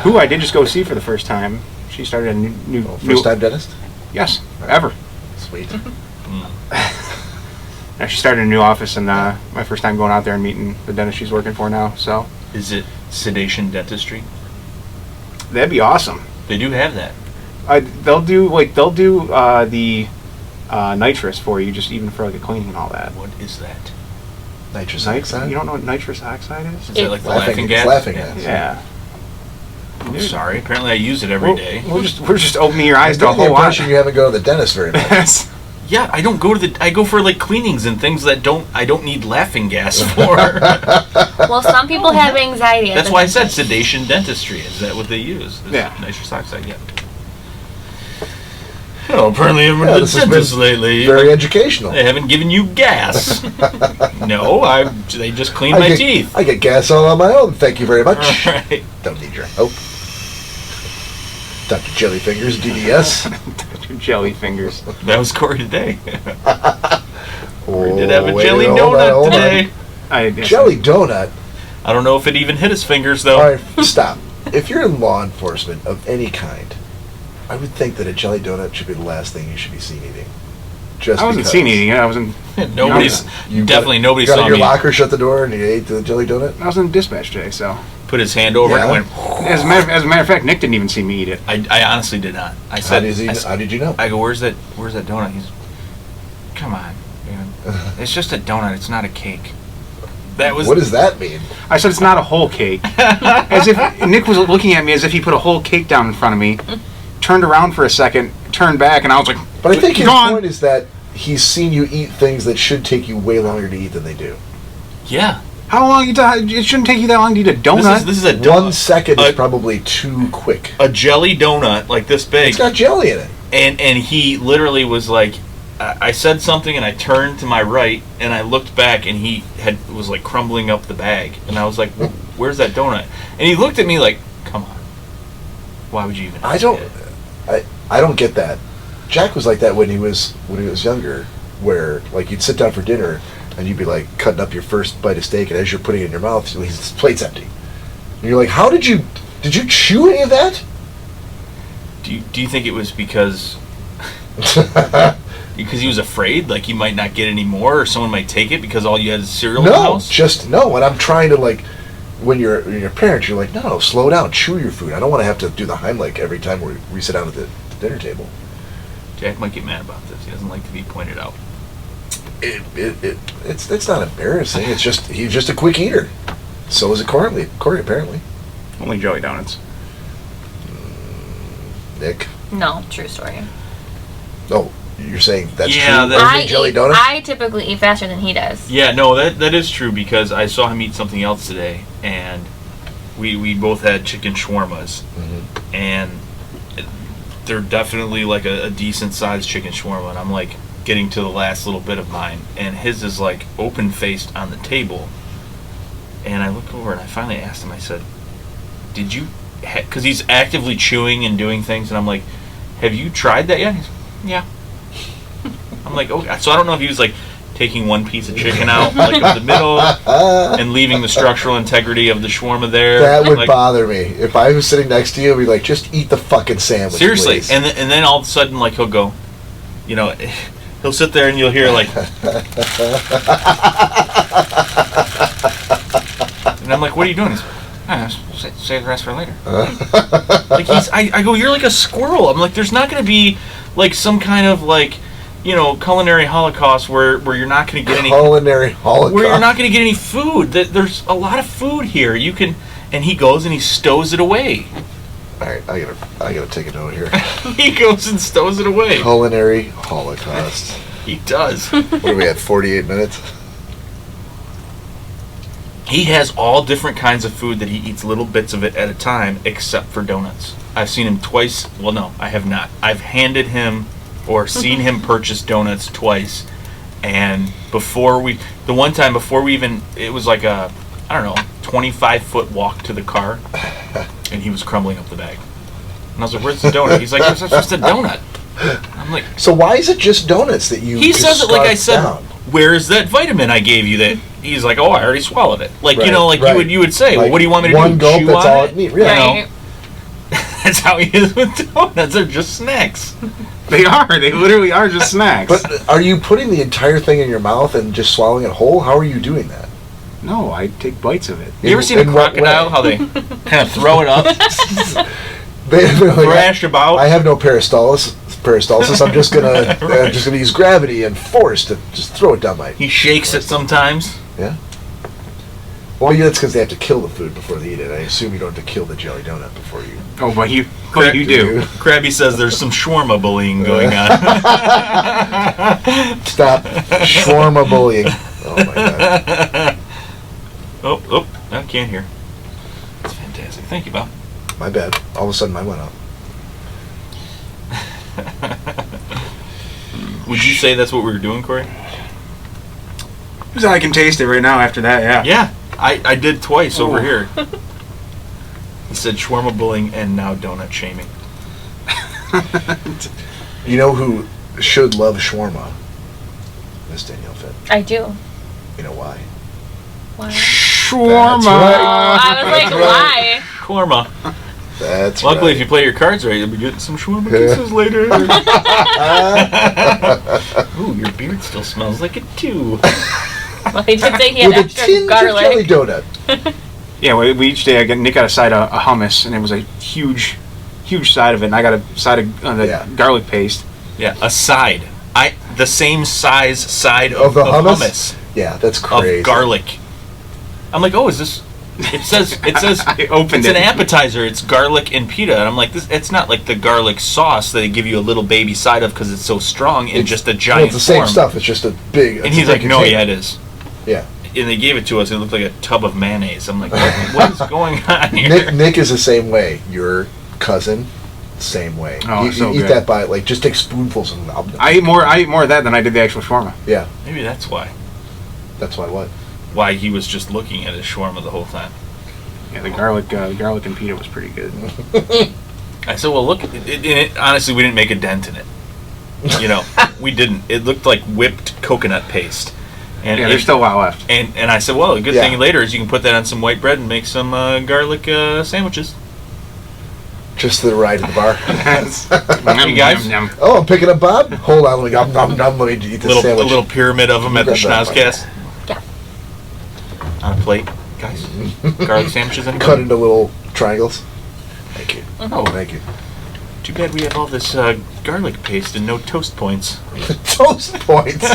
Who I did just go see for the first time. She started a new first time dentist? Yes, ever. Sweet. Now she started a new office, and my first time going out there and meeting the dentist she's working for now. So is it sedation dentistry? That'd be awesome. They do have that. They'll do the nitrous for you, just even for like a cleaning and all that. What is that? Nitrous oxide? You don't know what nitrous oxide is? Is that like the laughing gas? Laughing gas. Yeah. I'm sorry. Apparently, I use it every day. We're just opening your eyes to a whole lot. You haven't gone to the dentist very much. Yeah, I don't go to I go for like cleanings and things that I don't need laughing gas for. Well, some people have anxiety. That's why I said sedation dentistry. Is that what they use? Yeah. Nitrous oxide. Yeah. Oh, apparently I've been to the dentist lately. Very educational. They haven't given you gas. No, they just clean my teeth. I get gas all on my own. Thank you very much. Right. Don't need your help. Dr. Jellyfingers, DDS. Dr. Jellyfingers. That was Cory today. We did have a jelly donut today. Jelly donut? I don't know if it even hit his fingers, though. All right, stop. If you're in law enforcement of any kind, I would think that a jelly donut should be the last thing you should be seen eating. I wasn't seen eating it. I was in. Nobody's nobody saw me. Got in your locker, shut the door, and you ate the jelly donut. I was in dispatch today, so. Put his hand over it and went. As a matter of fact, Nick didn't even see me eat it. I honestly did not. I said, how did you know? I go, where's that donut? He's, come on, man. It's just a donut. It's not a cake. What does that mean? I said it's not a whole cake. As if Nick was looking at me as if he put a whole cake down in front of me, turned around for a second, turned back, and I was like, but I think his point is that he's seen you eat things that should take you way longer to eat than they do. Yeah. How long? It shouldn't take you that long to eat a donut. This is a donut. 1 second is probably too quick. A jelly donut like this big. It's got jelly in it. And he literally was like, I said something and I turned to my right and I looked back and he was like crumbling up the bag and I was like, where's that donut? And he looked at me like, come on, why would you even? I don't get that. Jack was like that when he was younger, where like you'd sit down for dinner. And you'd be like cutting up your first bite of steak, and as you're putting it in your mouth, his plate's empty. And you're like, did you chew any of that? Do you think it was because Because he was afraid, like, you might not get any more, or someone might take it because all you had is cereal in the house? No. And I'm trying to, like, when you're parents, you're like, no, slow down, chew your food. I don't want to have to do the Heimlich every time we sit down at the dinner table. Jack might get mad about this. He doesn't like to be pointed out. It's not embarrassing. It's just he's just a quick eater. So is it Cory apparently. Only Jelly Donuts. Nick? No, true story. Oh, you're saying that's true? I Jelly Donuts? I typically eat faster than he does. Yeah, no, that is true because I saw him eat something else today, and we both had chicken shawarmas, and they're definitely like a decent sized chicken shawarma, and I'm like getting to the last little bit of mine, and his is like open faced on the table, and I look over and I finally asked him, I said, did you, because he's actively chewing and doing things, and I'm like, have you tried that yet? He's like, yeah. I'm like, okay. So I don't know if he was like taking one piece of chicken out like of the middle and leaving the structural integrity of the shawarma there. That would like, bother me. If I was sitting next to you, I'd be like, just eat the fucking sandwich, seriously, please. and then all of a sudden, like, he'll go, you know, he'll sit there and you'll hear like, and I'm like, what are you doing? He's save the rest for later. Like I go, you're like a squirrel. I'm like, there's not going to be like some kind of like, you know, culinary holocaust where you're not going to get any culinary holocaust where you're not going to get any food. There's a lot of food here. You can, and he goes and he stows it away. All right, I gotta take a note here. He goes and stows it away. Culinary holocaust. He does. What are we at? 48 minutes. He has all different kinds of food that he eats little bits of it at a time, except for donuts. I've seen him twice. Well, no, I have not. I've handed him or seen him purchase donuts twice. And the one time before we even, it was like a, I don't know, 25-foot walk to the car, and he was crumbling up the bag. And I was like, where's the donut? He's like, it's just a donut. I'm like, so why is it just donuts that you? He says it like I said. Down? Where is that vitamin I gave you? That he's like, oh, I already swallowed it. Like, right, you know, like right. you would say, like, well, what do you want me to do? One gulp, chew that's on all it? it needs. Yeah. Right. That's how he is with donuts. They're just snacks. They are. They literally are just snacks. But are you putting the entire thing in your mouth and just swallowing it whole? How are you doing that? No, I take bites of it. You ever seen a crocodile? How they kind of throw it up, thrash about? I have no peristalsis. I'm just gonna I'm just gonna use gravity and force to just throw it down my. He shakes it sometimes. Yeah. Well, yeah, that's because they have to kill the food before they eat it. I assume you don't have to kill the jelly donut before you. Oh, but you do. Krabby says there's some shawarma-bullying going on. Stop shawarma-bullying. Oh my god. Oh, I can't hear. That's fantastic. Thank you, Bob. My bad. All of a sudden, mine went up. Would you say that's what we were doing, Cory? I can taste it right now after that, yeah. Yeah, I did twice over here. He said shawarma-bullying and now donut shaming. You know who should love shawarma? Miss Danielle Fett. I do. You know why? Why? Shawarma! Right. I was like, why? Shawarma. That's Luckily, right. if you play your cards right, you'll be getting some shawarma kisses later. Ooh, your beard still smells like it too. Well, he did say he had With a extra tinge of jelly garlic. donut. Yeah, we each day Nick got a side of a hummus, and it was a huge side of it, and I got a side of the garlic paste. Yeah, a side. The same size side of the hummus? Yeah, that's crazy. Of garlic. I'm like, oh, is this? It says I opened it's it. an appetizer. It's garlic and pita, and I'm like, this. It's not like the garlic sauce that they give you a little baby side of because it's so strong in just a giant. Well, it's the same form. stuff. It's just a big. And he's like, no, yeah, it is. Yeah. And they gave it to us, and it looked like a tub of mayonnaise. I'm like, what is going on here? Nick is the same way. Your cousin, same way. Oh, you so eat good. that by like just take spoonfuls and I eat more of that than I did the actual shawarma. Yeah. Maybe that's why. That's why what? Why he was just looking at his shawarma the whole time. Yeah, the garlic and pita was pretty good. I said, well, look, honestly, we didn't make a dent in it. You know, we didn't. It looked like whipped coconut paste. And yeah, there's still a while left. And I said, well, a good thing later is you can put that on some white bread and make some garlic sandwiches. Just the ride to the bar. Hey guys. Oh, I'm picking up Bob. Hold on, let me eat this sandwich. A little pyramid of them at the Schnozzcast. Yeah. On a plate, guys. Garlic sandwiches. Anybody? Cut into little triangles. Thank you. Oh, thank you. Too bad we have all this garlic paste and no toast points. Toast points.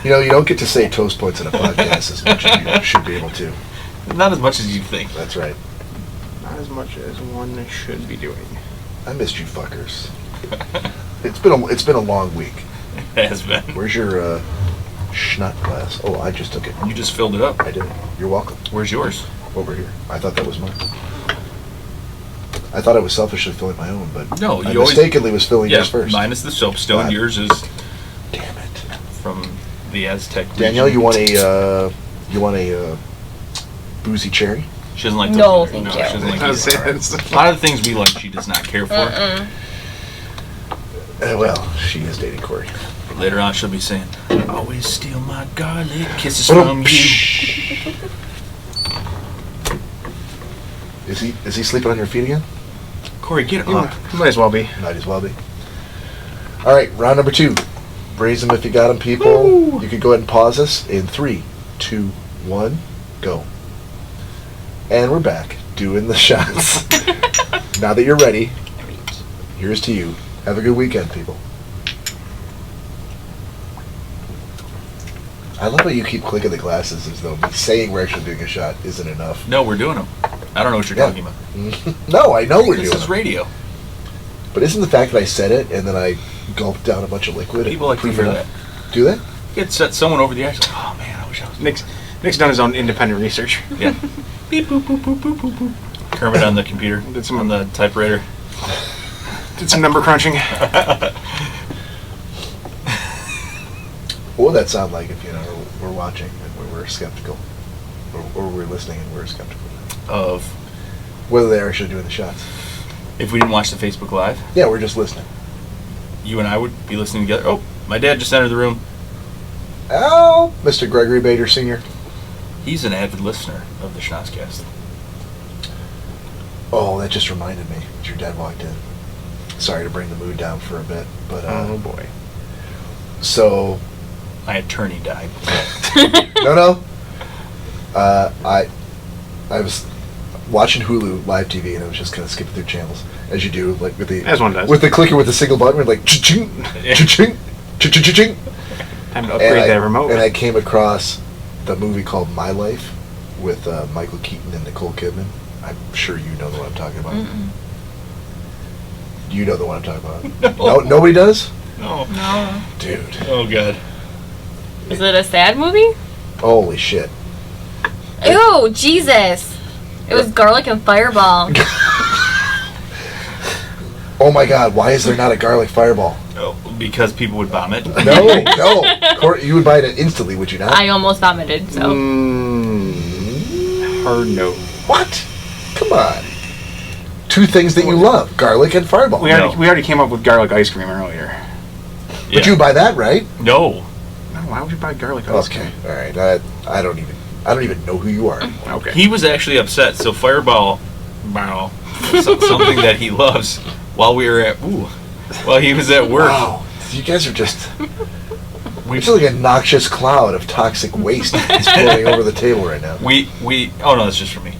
You know, you don't get to say toast points in a podcast as much as you should be able to. Not as much as you think. That's right. Not as much as one should be doing. I missed you fuckers. It's been a long week. It has been. Where's your schnot glass? Oh, I just took it. You just filled it up. I did. You're welcome. Where's yours? Over here. I thought that was mine. I thought I was selfishly filling my own, but no, I mistakenly was filling yours first. Mine is the soapstone. God. Yours is. Damn it. From the Aztec region. Danielle, you want a boozy cherry? She doesn't like those. No, either. thank you. She doesn't like I was either. saying, A lot of the things we like, she does not care for. Well, she is dating Cory. Later on, she'll be saying, "Always steal my garlic kisses from you." Is he sleeping on your feet again? Cory, get up. Might as well be. Might as well be. All right, round number 2. Raise them if you got them, people. Woo! You can go ahead and pause us in 3, 2, 1, go. And we're back doing the shots. Now that you're ready, here's to you. Have a good weekend, people. I love how you keep clicking the glasses as though me saying we're actually doing a shot isn't enough. No, we're doing them. I don't know what you're talking about. No, I know we're doing This is them. radio. But isn't the fact that I said it and then I gulped down a bunch of liquid? People like to hear that. Do they? Get set someone over the edge. Like, oh man, I wish I was. Nick's done his own independent research. Yeah. Beep boop boop boop boop boop boop. Kermit on the computer. Did some on the typewriter. Did some number crunching. What would that sound like if we're watching and we're skeptical, or we're listening and we're skeptical Of whether they're actually doing the shots? if we didn't watch the Facebook Live, Yeah, we're just listening. you and I would be listening together. Oh, my dad just entered the room. Oh, Mr. Gregory Bader Sr. He's an avid listener of the Schnozzcast. Oh, that just reminded me that your dad walked in. Sorry to bring the mood down for a bit, but Oh boy. So My attorney died. no. I was watching Hulu live TV and I was just kind of skipping through channels as you do, like with the As one does. with the clicker with the single button, we're like cha-ching, cha-ching, cha-ching. Time to upgrade that remote. And I came across the movie called My Life with Michael Keaton and Nicole Kidman. I'm sure you know the one I'm talking about. Mm-mm. You know the one I'm talking about. No. Nobody does? No. No. Dude. Oh god. Is it a sad movie? Holy shit. Ew, Jesus. It was garlic and fireball. Oh my god, why is there not a garlic fireball? Oh, because people would vomit. No. Cory, you would buy it instantly, would you not? I almost vomited, so. Hard no. What? Come on. 2 things that you love, garlic and fireball. We already came up with garlic ice cream earlier. But you buy that, right? No. No, why would you buy garlic ice cream? Okay, all right. I don't even know who you are. Okay. He was actually upset. So Fireball, wow, something that he loves. While he was at work. Wow, you guys are just. We feel like a noxious cloud of toxic waste is floating over the table right now. Oh no, that's just for me.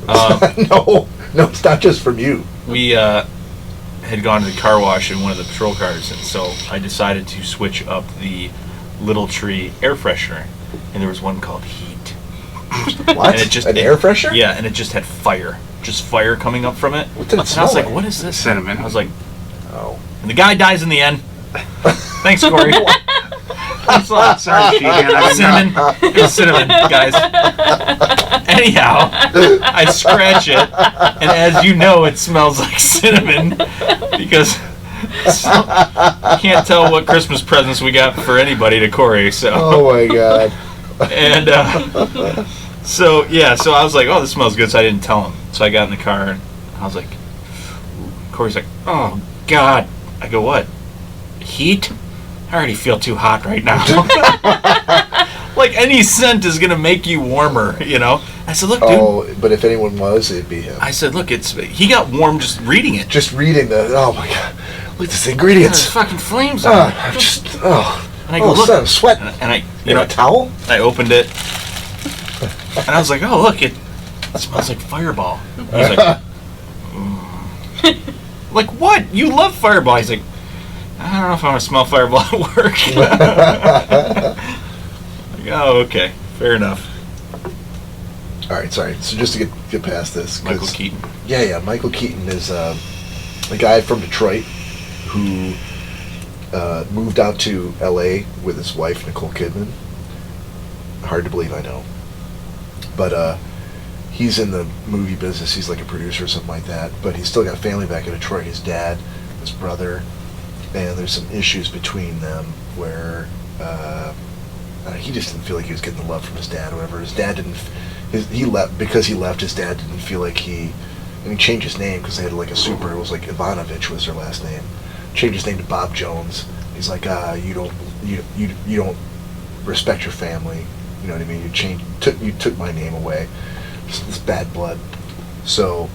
No, it's not just from you. We had gone to the car wash in one of the patrol cars, and so I decided to switch up the Little Tree air freshener, and there was one called Heat. What? And it just, An air freshener? Yeah, and it just had fire coming up from it. What did it and smell I was like, like? "What is this?" Cinnamon. I was like, Oh. and the guy dies in the end. Thanks, Cory. Thanks a lot. Sorry, Sheehan. Cinnamon. It's cinnamon, guys. Anyhow, I scratch it, and as you know, it smells like cinnamon because I can't tell what Christmas presents we got for anybody to Cory. So. Oh my god. And so I was like, oh, this smells good, so I didn't tell him. So I got in the car, and I was like, Cory's like, oh god. I go, what? Heat? I already feel too hot right now. Like, any scent is going to make you warmer, you know? I said, look, dude. Oh, but if anyone was, it'd be him. I said, look, he got warm just reading it. Just reading oh my God. Look at this ingredients. There's fucking flames on it. And I go, look. I'm sweating. And I, you know, a towel? I opened it. And I was like, oh, look, it smells like Fireball. He's like, Like, what? You love Fireball. He's like, I don't know if I want to smell Fireball at work. Like, oh, okay. Fair enough. All right, sorry. So just to get past this. Michael Keaton. Yeah. Michael Keaton is a guy from Detroit who moved out to L.A. with his wife, Nicole Kidman. Hard to believe, I know. But he's in the movie business. He's like a producer or something like that. But he's still got family back in Detroit. His dad, his brother, and there's some issues between them where he just didn't feel like he was getting the love from his dad or whatever. His dad didn't... He left because he left. His dad didn't feel like he changed his name because they had like a super. It was like Ivanovich was her last name. Changed his name to Bob Jones. He's like, you don't respect your family. You know what I mean? You took my name away. It's bad blood. So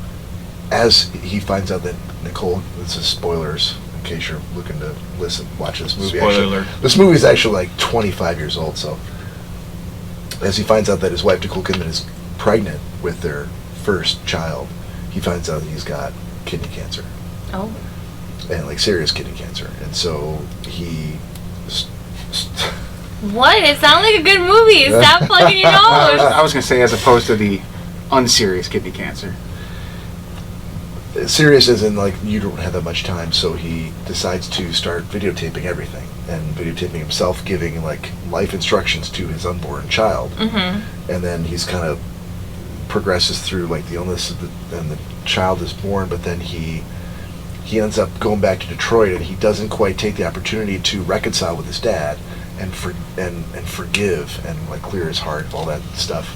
as he finds out that Nicole, this is spoilers in case you're looking to watch this movie. Spoiler alert. This movie is actually like 25 years old. So as he finds out that his wife Nicole Kidman is pregnant with their first child, he finds out that he's got kidney cancer. Oh. And like serious kidney cancer. And so he... What? It sounds like a good movie. Stop plugging your nose. I was going to say as opposed to the unserious kidney cancer. Serious as in like you don't have that much time, so he decides to start videotaping everything and videotaping himself giving like life instructions to his unborn child. Mm-hmm. And then he's kind of progresses through like the illness and the child is born, but then he ends up going back to Detroit and he doesn't quite take the opportunity to reconcile with his dad and forgive and like clear his heart of all that stuff.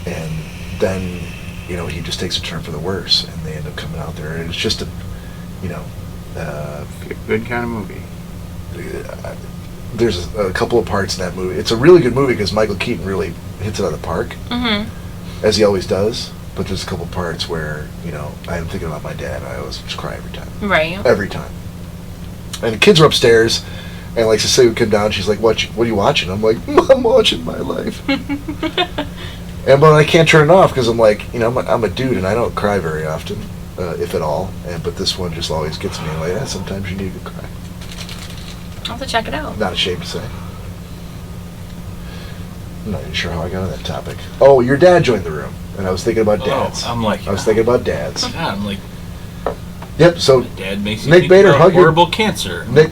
And then he just takes a turn for the worse, and they end up coming out there, and it's just a good kind of movie. There's a couple of parts in that movie. It's a really good movie because Michael Keaton really hits it out of the park, as he always does. But there's a couple of parts where I'm thinking about my dad, and I always just cry every time. Right. Every time. And the kids are upstairs, and like Cecilia would come down. She's like, "What are you watching?" I'm like, "I'm watching my life." But I can't turn it off because I'm like, I'm a dude and I don't cry very often, if at all. But this one just always gets me. Like, sometimes you need to cry. I'll have to check it out. Not ashamed to say. I'm not even sure how I got on that topic. Oh, your dad joined the room, and I was thinking about dads. I'm like, I was thinking about dads. Yeah, I'm like, yep. So Dad makes me Nick think Bader, about hug horrible cancer. Nick,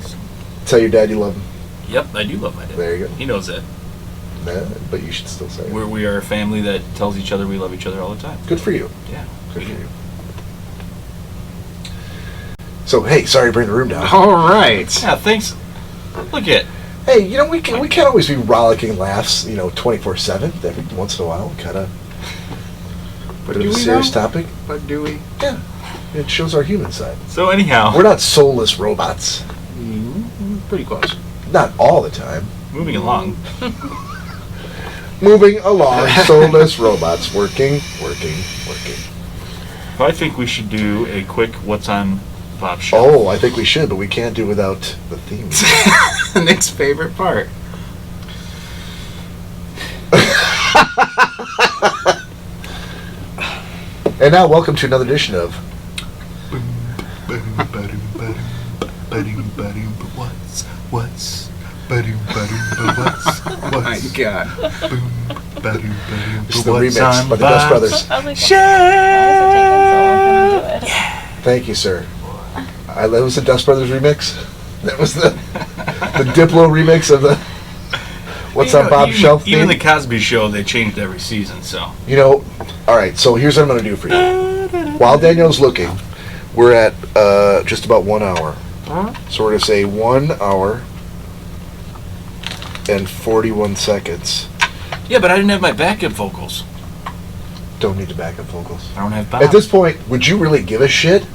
tell your dad you love him. Yep, I do love my dad. There you go. He knows that. But you should still say it. We are a family that tells each other we love each other all the time. Good for you. Yeah. Good for you. So, hey, sorry to bring the room down. All right. Yeah, thanks. Look at. Hey, we can't always be rollicking laughs, 24/7. Every once in a while, kind of. But it's a serious topic. But do we? Yeah. It shows our human side. So anyhow, we're not soulless robots. Pretty close. Not all the time. Moving along. Moving along, soulless robots, working. I think we should do a quick What's on Bob's Shelf. Oh, I think we should, but we can't do without the theme. Nick's favorite part. And now, welcome to another edition of What's Oh my God. It's the remix by the Dust Brothers. I was like, Thank you, sir. That was the Dust Brothers remix. That was the Diplo remix of the What's on Bob's Shelf theme. Even the Cosby Show, they changed every season, so. All right, so here's what I'm going to do for you. While Danielle's looking, we're at just about 1 hour. So we're going to say 1 hour and 41 seconds. Yeah, but I didn't have my backup vocals. Don't need the backup vocals. I don't have Bob. At this point, would you really give a shit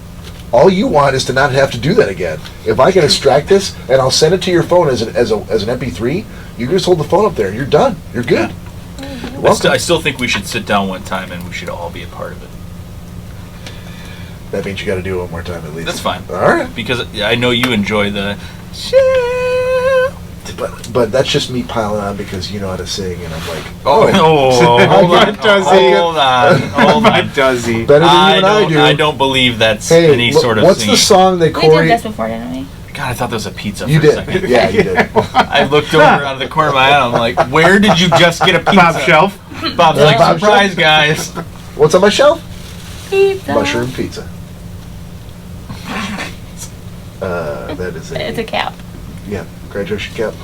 All you want is to not have to do that again. If I can extract this and I'll send it to your phone as an MP3, you can just hold the phone up there and you're done. You're good. Yeah. I still think we should sit down one time and we should all be a part of it. That means you got to do it one more time at least. That's fine. All right. Because I know you enjoy the. But that's just me piling on because you know how to sing, and I'm like, hold on, does he? Better than you and I do. I don't believe that's any sort of what's singing. the song that Cory... We did this before, didn't we? God, I thought that was a pizza You for did. a second. Yeah, you did. I looked over out of the corner of my eye, and I'm like, where did you just get a pizza? Top shelf. Bob's like, Bob surprise, shelf? guys. What's on my shelf? Pizza. Mushroom pizza. That is It's a cap. Yeah, graduation cap.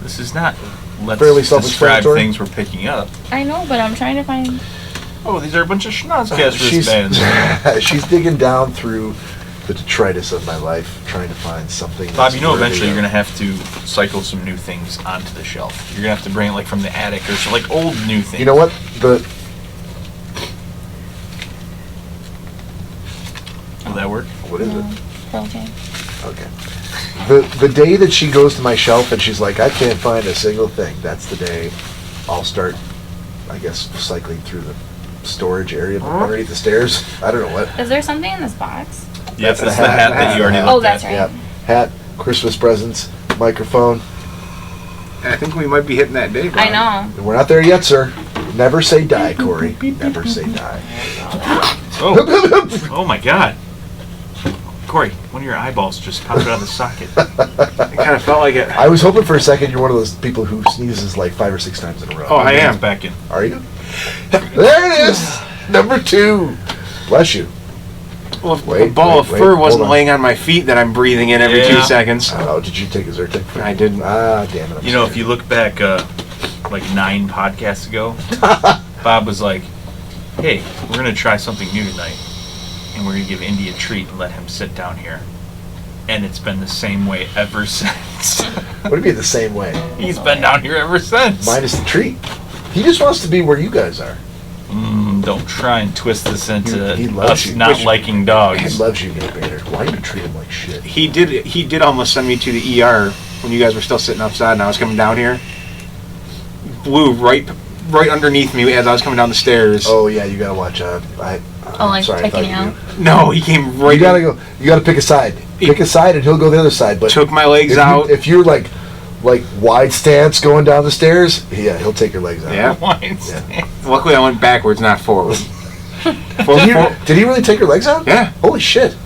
This is not. Let's Fairly describe self-explanatory. things we're picking up. I know, but I'm trying to find... Oh, these are a bunch of Schnozzcast wristbands. She's digging down through the detritus of my life, trying to find something. Bob, you know eventually you're going to have to cycle some new things onto the shelf. You're going to have to bring it like from the attic or so, like old new things. You know what? Will that work? What is it? Pearl Jam. Okay. The day that she goes to my shelf and she's like, I can't find a single thing, that's the day I'll start, I guess, cycling through the storage area underneath the stairs. I don't know what. Is there something in this box? Yes, that's the hat that you already looked Oh, that's at. right. Yeah. Hat, Christmas presents, microphone. I think we might be hitting that day, Bob. I know. We're not there yet, sir. Never say die, Cory. Never say die. Oh my God. Cory, one of your eyeballs just popped out of the socket. It kind of felt like it. I was hoping for a second you're one of those people who sneezes like 5 or 6 times in a row. Oh, I am. It's back in. Are you? There it is! Number 2. Bless you. Well, if Wait, a ball of wait, fur hold wasn't on. laying on my feet that I'm breathing in every 2 Yeah. seconds. Oh, did you take a Zyrtec? I didn't. Ah, damn it. I'm You know, scared. if you look back like 9 podcasts ago, Bob was like, hey, we're going to try something new tonight. And we're going to give Indy a treat and let him sit down here. And it's been the same way ever since. What do you mean the same way? He's been down here ever since. Minus the treat. He just wants to be where you guys are. Don't try and twist this into He loves us you. not liking He dogs. loves you, Nick Bader. Why do you treat him like shit? He did almost send me to the ER when you guys were still sitting outside and I was coming down here. Blew right underneath me as I was coming down the stairs. Oh, yeah, you gotta watch out. like sorry, I thought taking you out? knew. No, he came right. You gotta go. You gotta pick a side. Pick a side, and he'll go the other side. But Took my legs out. If you're like wide stance going down the stairs, yeah, he'll take your legs out. Yeah. Luckily, I went backwards, not forward. Did he really take your legs out? Yeah. Holy shit.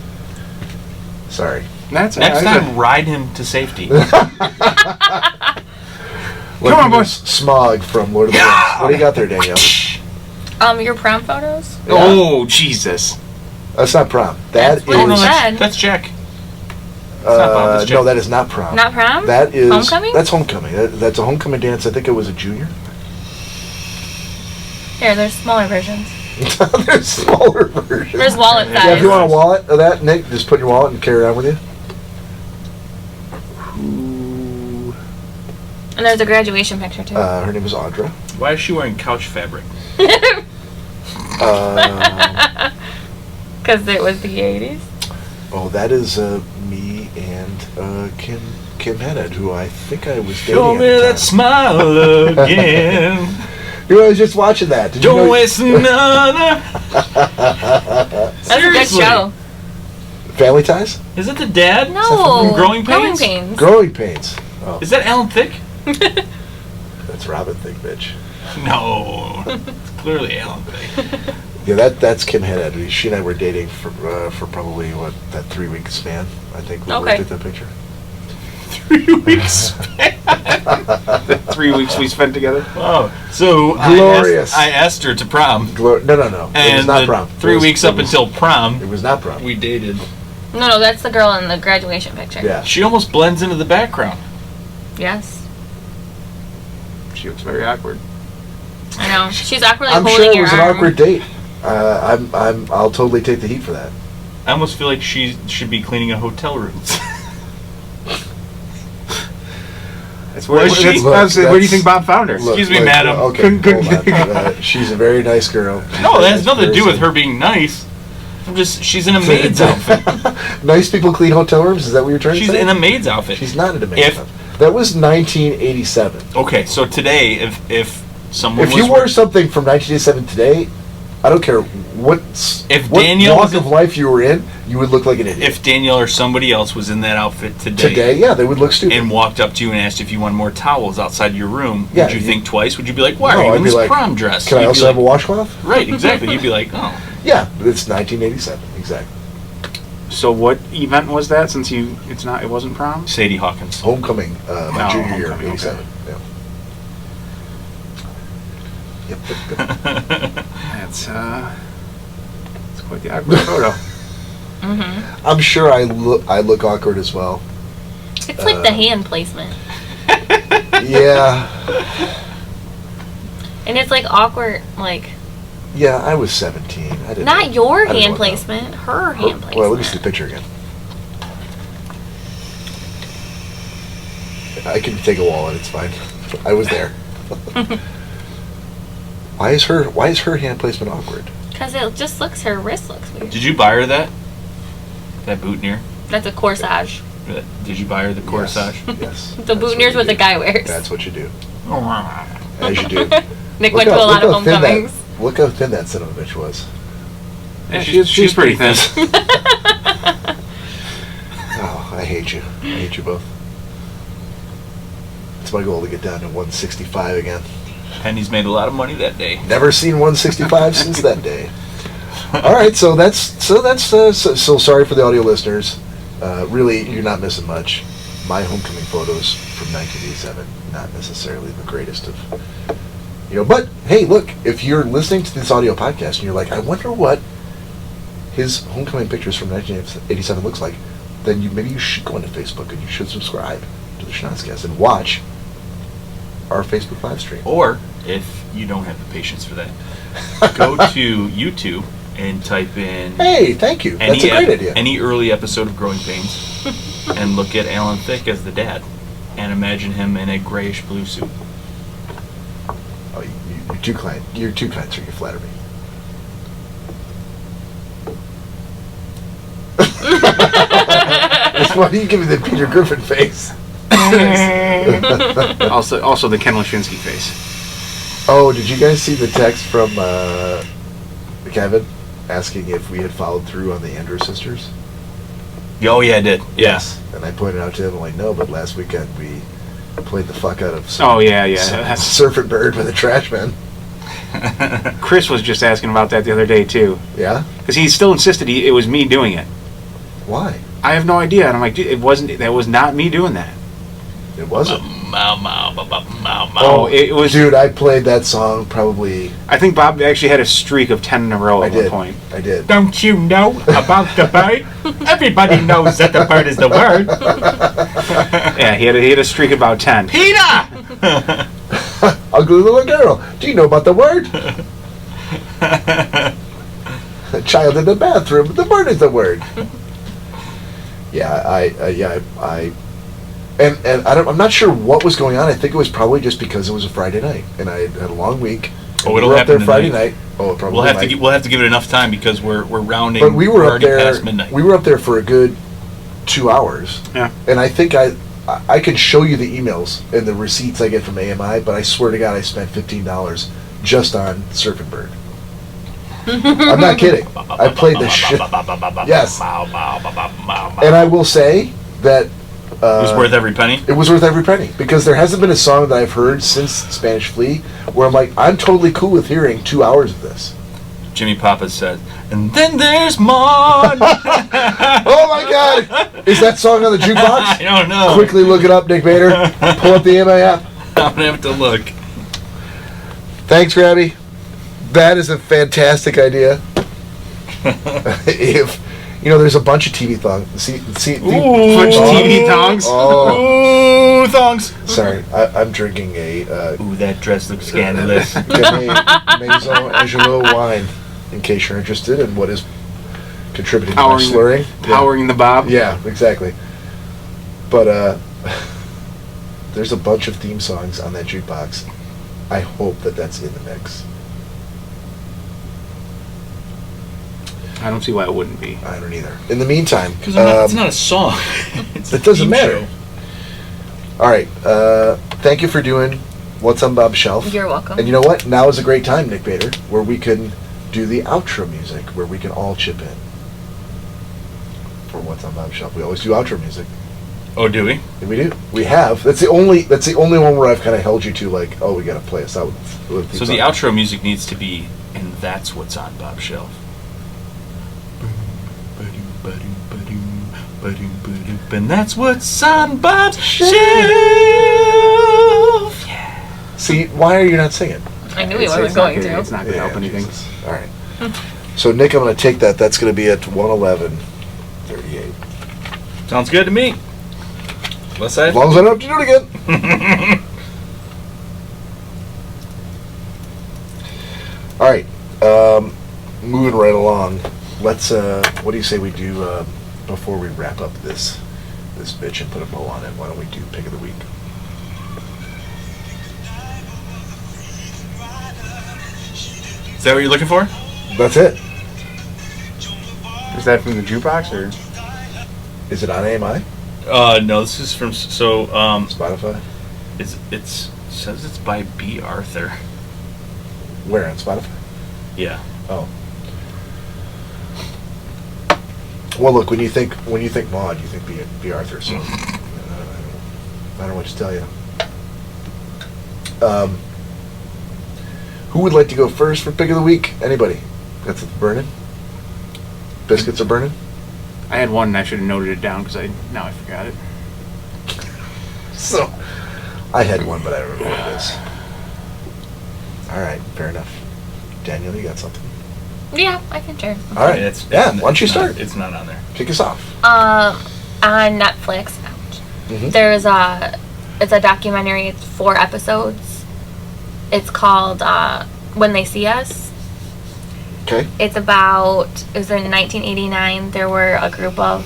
Sorry. That's Next time, ride him to safety. Come on, boys. Smog from Lord of the Rings. What do you got there, Danielle? Your prom photos? Yeah. Oh, Jesus. That's not prom. That That's what it is. said. That's Jack. not Bob, that's No, Jack. that is not prom. Not prom? That is Homecoming? That's homecoming. That's a homecoming dance. I think it was a junior. Here, there's smaller versions. There's smaller versions. There's wallet size. Yeah, if you want a wallet of that, Nick, just put your wallet and carry it on with you. And there's a graduation picture, too. Her name is Audra. Why is she wearing couch fabric? Because it was the 80s. Oh, that is me and Kim Hennett, who I think I was dating Show at me the that time. smile again. You know, I was just watching that. Did you know? Don't waste another. That's a good show. Family Ties? Is it the dad? No. From Growing Pains? Growing Pains. Oh, Is that Alan Thicke? that's Robin Thicke, bitch. No. It's clearly Alan Thicke. Yeah, that's Kim Hennett. She and I were dating for probably, that 3-week span, I think, we Okay. looked at that picture. 3 weeks. The 3 weeks we spent together. Wow. So Glorious. I asked her to prom. No. It was And not the prom. 3 weeks up it was- until prom, It was not prom. we dated. No, that's the girl in the graduation picture. Yeah. She almost blends into the background. Yes. She looks very awkward. I know. She's awkwardly I'm holding sure it your was arm. an awkward date. I'll totally take the heat for that. I almost feel like she should be cleaning a hotel rooms. That's where, Was she? where do you think Bob found her? Look, Excuse me, look, madam. Okay, Couldn't- hold on. She's a very nice girl. No, that has nothing to do with her being nice. She's in a maid's outfit. Nice people clean hotel rooms? Is that what you're trying to say? She's in a maid's outfit. She's not in a maid's outfit. That was 1987. Okay, so today, if someone If you wore something from 1987 today, I don't care what walk of life you were in, you would look like an idiot. If Danielle or somebody else was in that outfit today, yeah, they would look stupid. And walked up to you and asked if you wanted more towels outside your room, would you think twice? Would you be like, why are you in this prom dress? Can I also have a washcloth? Right, exactly. You'd be like, oh. Yeah, it's 1987, exactly. So what event was that? Since it wasn't prom. Sadie Hawkins. Homecoming, my junior year, 87. Okay. Yeah. Yep. That's quite the awkward photo. Mm-hmm. I'm sure I look awkward as well. It's like the hand placement. Yeah. And it's like awkward, like. Yeah, I was 17. Not your hand placement, her hand placement. Well, let me see the picture again. I can take a wallet. It's fine. I was there. Why is her hand placement awkward? Because it just looks, her wrist looks weird. Did you buy her that boutonniere? That's a corsage. Did you buy her the corsage? Yes. The boutonniere's what the guy wears. That's what you do. As you do. Nick went to a lot of homecomings. Look how thin that son of a bitch was. Yeah, she's pretty thin. Oh, I hate you. I hate you both. It's my goal to get down to 165 again. Penny's made a lot of money that day. Never seen 165 since that day. All right, so sorry for the audio listeners. Really, you're not missing much. My homecoming photos from 1987, not necessarily the greatest of, but hey, look, if you're listening to this audio podcast and you're like, I wonder what his homecoming pictures from 1987 looks like, then maybe you should go into Facebook and you should subscribe to the Schnozzcast and watch our Facebook live stream. Or, if you don't have the patience for that, go to YouTube and type in... Hey, thank you. That's a great idea. Any early episode of Growing Pains and look at Alan Thicke as the dad and imagine him in a grayish blue suit. Oh, you're too kind, sir. You flatter me. Why do you give me the Peter Griffin face? also the Ken Leshinsky face. Oh, did you guys see the text from Kevin asking if we had followed through on the Andrews sisters? Oh, yeah, I did. Yes. And I pointed out to him, I'm like, no, but last weekend we played the fuck out of Surfing Bird with a trash man. Chris was just asking about that the other day, too. Yeah? Because he still insisted it was me doing it. Why? I have no idea. And I'm like, dude, that was not me doing that. It wasn't. Oh, it was. Dude, I played that song probably. I think Bob actually had a streak of 10 in a row at one point. I did. Don't you know about the bird? Everybody knows that the bird is the word. Yeah, he had a streak of about 10. Peter! Ugly little girl. Do you know about the word? A child in the bathroom. The word is the word. And I'm not sure what was going on. I think it was probably just because it was a Friday night, and I had a long week. Oh, it'll happen there Friday night. Oh, probably. We'll have to give it enough time because we're rounding. But we were up there past midnight. We were up there for a good 2 hours. Yeah. And I think I could show you the emails and the receipts I get from AMI, but I swear to God, I spent $15 just on Surfing Bird. I'm not kidding. I played the shit. Yes. And I will say that it was worth every penny? It was worth every penny. Because there hasn't been a song that I've heard since Spanish Flea where I'm like, I'm totally cool with hearing 2 hours of this. Jimmy Papa said, and then there's more. Oh my God. Is that song on the jukebox? I don't know. Quickly look it up, Nick Bader. Pull up the AMI app. I'm going to have to look. Thanks, Grabby. That is a fantastic idea. If... there's a bunch of TV thongs. TV thongs? Oh. Ooh, thongs. Sorry, I'm drinking a... ooh, that dress looks scandalous. Maison Angelo wine, in case you're interested in what is contributing to my slurring. Powering the Bob. Yeah, exactly. But there's a bunch of theme songs on that jukebox. I hope that that's in the mix. I don't see why it wouldn't be. I don't either. In the meantime... Because it's not a song. It doesn't matter. All right. Thank you for doing What's on Bob's Shelf. You're welcome. And you know what? Now is a great time, Nick Bader, where we can do the outro music, where we can all chip in for What's on Bob's Shelf. We always do outro music. Oh, do we? And we do. We have. That's the only one where I've kind of held you to, like, oh, we got to play us out. So the outro music needs to be, and that's what's on Bob's Shelf. And that's what's on Bob's Shelf. Yeah. See, why are you not singing? I knew he wasn't going to. It's not going to help anything. Jesus. All right. So, Nick, I'm going to take that. That's going to be at 111:38. Sounds good to me. As long as I don't have to do it again. All right. Moving right along. Let's. What do you say we do before we wrap up this bitch and put a bow on it? Why don't we do Pick of the Week? Is that what you're looking for? That's it. Is that from the jukebox or? Is it on AMI? No. This is from Spotify. It says it's by B. Arthur. Where on Spotify? Yeah. Oh. Well, look, when you think Maud, you think B. Arthur. So I don't know what to tell you. Who would like to go first for Pick of the Week? Anybody? That's burning. Biscuits are burning. I had one and I should have noted it down because now I forgot it. So, I had one, but I don't remember what it is. All right, fair enough. Danielle, you got something? Yeah, I can share. All right. Why don't you start? It's not on there. Kick us off. On Netflix, there's it's a documentary. It's 4 episodes. It's called When They See Us. Okay. It was in 1989. There were a group of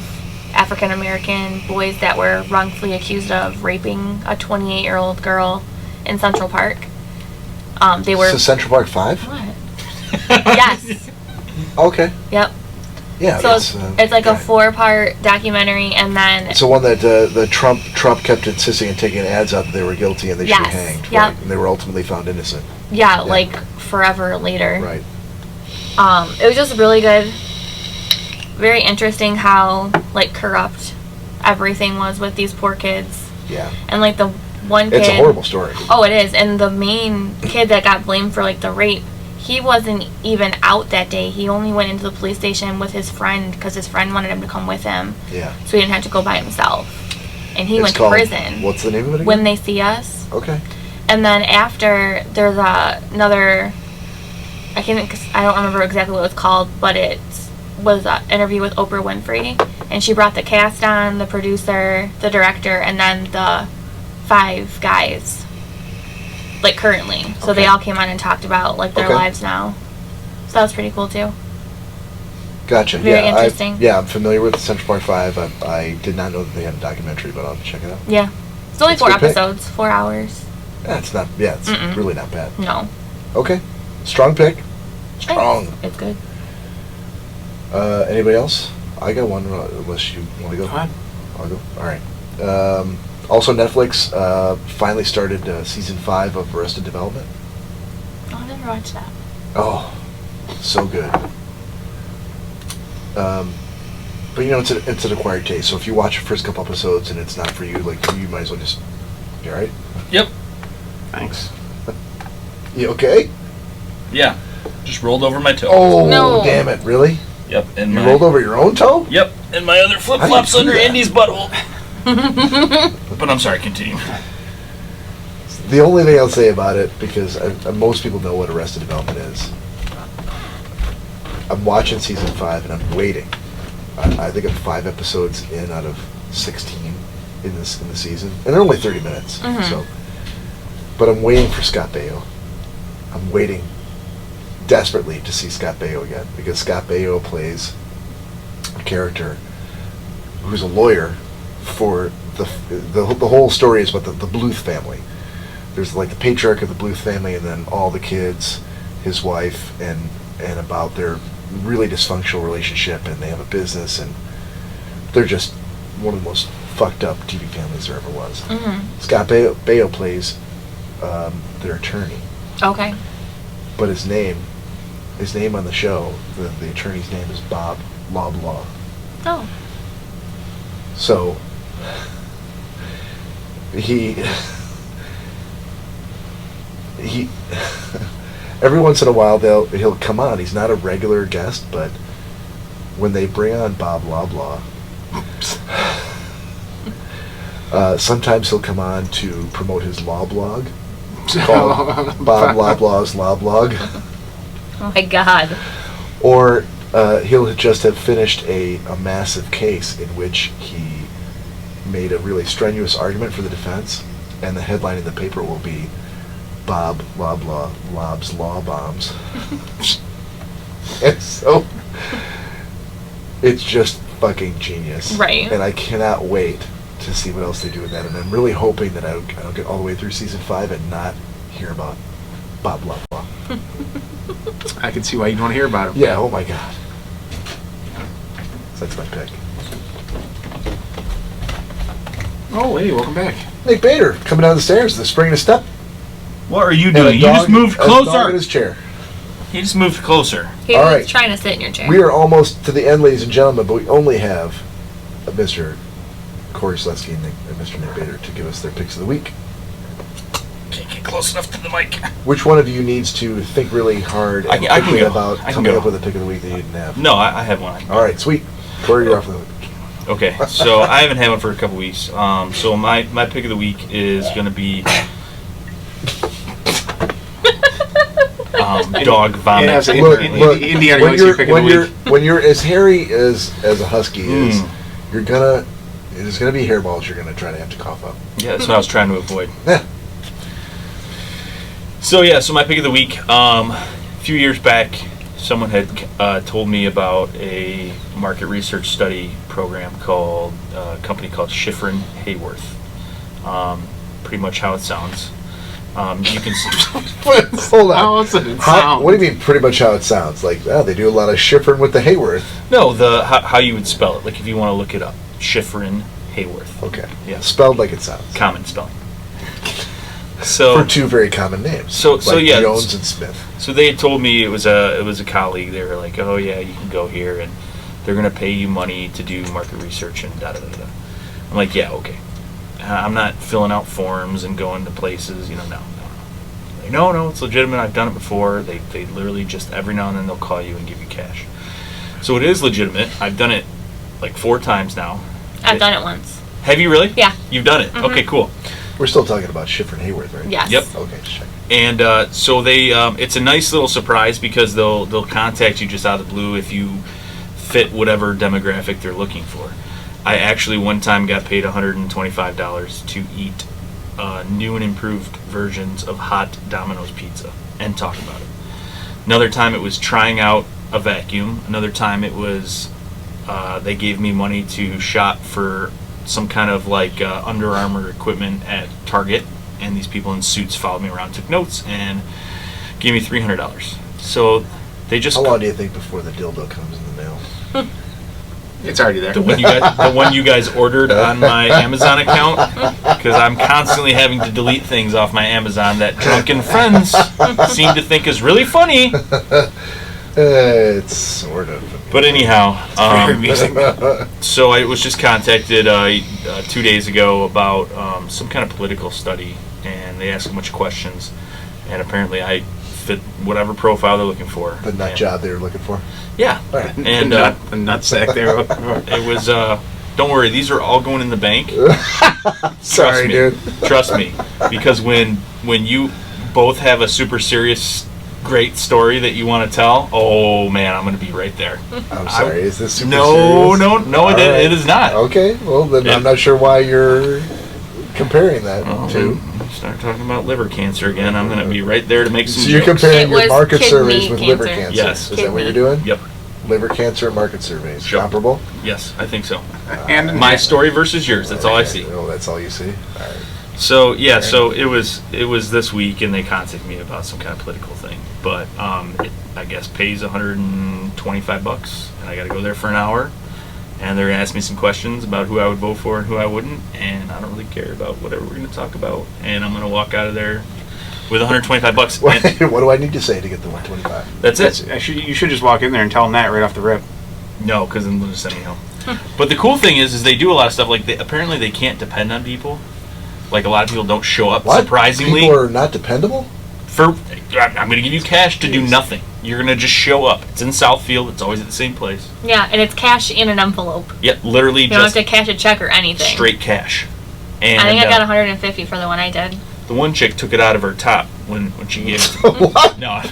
African American boys that were wrongfully accused of raping a 28-year-old girl in Central Park. They were. So Central Park 5? What? Yes. Okay. Yep. Yeah. So it's like a 4-part documentary, and then it's the one that the Trump kept insisting and taking ads out that they were guilty and they should be hanged. Yep. Right? And they were ultimately found innocent. Yeah, like forever later. Right. It was just really good. Very interesting how like corrupt everything was with these poor kids. Yeah. And like the one kid. It's a horrible story. Oh, it is. And the main kid that got blamed for like the rape, he wasn't even out that day. He only went into the police station with his friend because his friend wanted him to come with him. Yeah. So he didn't have to go by himself. And he went to prison. What's the name of it again? When They See Us. Okay. And then after, there's another, I don't remember exactly what it was called, but it was an interview with Oprah Winfrey. And she brought the cast on, the producer, the director, and then the 5 guys. Like currently. So they all came on and talked about like their lives now. So that was pretty cool too. Gotcha. Very interesting. I'm familiar with Central Park 5. I did not know that they had a documentary, but I'll check it out. Yeah. It's only 4 episodes, 4 hours. Yeah, it's really not bad. No. Okay. Strong pick. Strong. It's good. Anybody else? I got one unless you want to go. Go ahead. I'll go. All right. Also, Netflix finally started season 5 of Arrested Development. Oh, I never watched that. Oh, so good. But you know, it's an acquired taste. So if you watch the first couple episodes and it's not for you, like you might as well just. You all right? Yep. Thanks. You okay? Yeah. Just rolled over my toe. Oh, no. Damn it! Really? Yep. And you rolled over your own toe? Yep. And my other flip flops under Andy's butthole. But I'm sorry. Continue. The only thing I'll say about it, because most people know what Arrested Development is. I'm watching season 5 and I'm waiting. I think I'm 5 episodes in out of 16 in the season, and they're only 30 minutes. So, but I'm waiting for Scott Baio. I'm waiting desperately to see Scott Baio again, because Scott Baio plays a character who's a lawyer for the whole story is about the Bluth family. There's like the patriarch of the Bluth family, and then all the kids, his wife, and about their really dysfunctional relationship, and they have a business, and they're just one of the most fucked up TV families there ever was. Mm-hmm. Scott Baio plays their attorney. Okay. But his name on the show, the attorney's name is Bob Loblaw. Oh. So he every once in a while he'll come on. He's not a regular guest, but when they bring on Bob Loblaw, sometimes he'll come on to promote his law blog called Bob Loblaw's Law Blog. Oh my God. Or he'll just have finished a massive case in which he made a really strenuous argument for the defense, and the headline in the paper will be Bob Loblaw lobs law bombs. And so it's just fucking genius. Right. And I cannot wait to see what else they do with that. And I'm really hoping that I'll get all the way through season 5 and not hear about Bob Loblaw. I can see why you'd want to hear about him. Yeah, oh my God. So that's my pick. Oh, hey, welcome back. Nick Bader coming down the stairs, the spring in his step. What are you doing? You just moved closer. A dog in his chair. He just moved closer. He was trying to sit in your chair. We are almost to the end, ladies and gentlemen, but we only have Mr. Cory Schnozzcast and Mr. Nick Bader to give us their picks of the week. Can't get close enough to the mic. Which one of you needs to think really hard and quickly about coming up with a pick of the week that you didn't have? No, I have one. All right, sweet. Cory, you're off the hook. Okay, so I haven't had one for a couple weeks. So my pick of the week is going to be dog vomit. Yeah, look, Indiana, what's your pick of the week? When you're as hairy as a husky is, there's gonna be hairballs you're gonna try to have to cough up. Yeah, that's what I was trying to avoid. Yeah. So my pick of the week. A few years back, someone had told me about a market research study program called a company called Schifrin Hayworth. Pretty much how it sounds. You can see. Hold on. How does it sound? What do you mean? Pretty much how it sounds? Like, they do a lot of Schifrin with the Hayworth. No, how you would spell it. Like if you want to look it up, Schifrin Hayworth. Okay. Yeah. Spelled like it sounds. Common spelling. So for two very common names. So yeah, Jones and Smith. So they had told me it was a colleague. They were like, oh yeah, you can go here and they're gonna pay you money to do market research and da da da da. I'm like, yeah, okay. I'm not filling out forms and going to places, no. Like, no, it's legitimate. I've done it before. They literally just every now and then they'll call you and give you cash. So it is legitimate. I've done it like 4 times now. I've done it once. Have you really? Yeah. You've done it? Mm-hmm. Okay, cool. We're still talking about Schifrin Hayworth, right? Yes. Yep. Okay, check. And so they, it's a nice little surprise because they'll contact you just out of the blue if you fit whatever demographic they're looking for. I actually one time got paid $125 to eat new and improved versions of hot Domino's pizza and talk about it. Another time it was trying out a vacuum. Another time it was they gave me money to shop for some kind of like Under Armour equipment at Target, and these people in suits followed me around, took notes, and gave me $300. So they just. How long do you think before the dildo comes in the mail? It's already there. The one you guys ordered on my Amazon account, because I'm constantly having to delete things off my Amazon that drunken friends seem to think is really funny. It's sort of. But anyhow, very amusing. So I was just contacted 2 days ago about some kind of political study, and they asked a bunch of questions, and apparently I fit whatever profile they're looking for. The nut job they were looking for? Yeah. Right. And the nutsack they were looking for. It was, don't worry, these are all going in the bank. Sorry, dude. Trust me. Because when you both have a super serious, great story that you want to tell, oh man, I'm going to be right there. I'm sorry, is this super serious? No, it is not. Okay, well then I'm not sure why you're comparing that to. Start talking about liver cancer again. I'm going to be right there to make some So you're jokes. comparing your market surveys with liver cancer. cancer. Yes. Is that what you're doing? Yep. Liver cancer and market surveys. Sure. Comparable? Yes, I think so. And My story versus yours. That's all I see. Oh, that's all you see? All right. So yeah, so it was this week, and they contacted me about some kind of political thing. But I guess, pays $125, and I got to go there for an hour. And they're going to ask me some questions about who I would vote for and who I wouldn't. And I don't really care about whatever we're going to talk about. And I'm going to walk out of there with $125. What do I need to say to get the $125? That's it. You should just walk in there and tell them that right off the rip. No, because then they'll just send me home. But the cool thing is they do a lot of stuff. Like, apparently they can't depend on people. Like, a lot of people don't show up, what? Surprisingly. People are not dependable? I'm going to give you cash to do nothing. You're going to just show up. It's in Southfield. It's always at the same place. Yeah, and it's cash in an envelope. Yep, literally you don't have to cash a check or anything. Straight cash. And I think I got $150 for the one I did. The one chick took it out of her top when she gave it. What? No.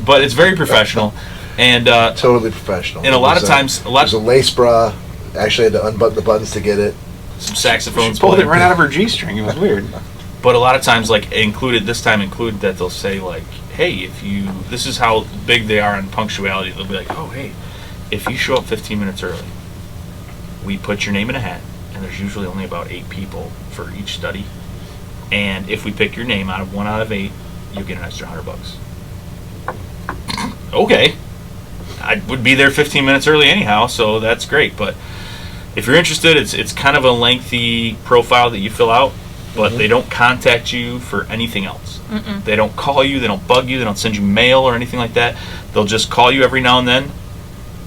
But it's very professional. And totally professional. And a lot of times... There's a lace bra. Actually had to unbutton the buttons to get it. Some saxophones. She pulled it right out of her G-string. It was weird. But a lot of times, like, included that they'll say, like, hey, this is how big they are on punctuality. They'll be like, oh, hey, if you show up 15 minutes early, we put your name in a hat, and there's usually only about 8 people for each study. And if we pick your name out of 1 out of 8, you'll get an extra $100. Okay. I would be there 15 minutes early anyhow, so that's great. But if you're interested, it's kind of a lengthy profile that you fill out, but they don't contact you for anything else. Mm-mm. They don't call you, they don't bug you, they don't send you mail or anything like that. They'll just call you every now and then,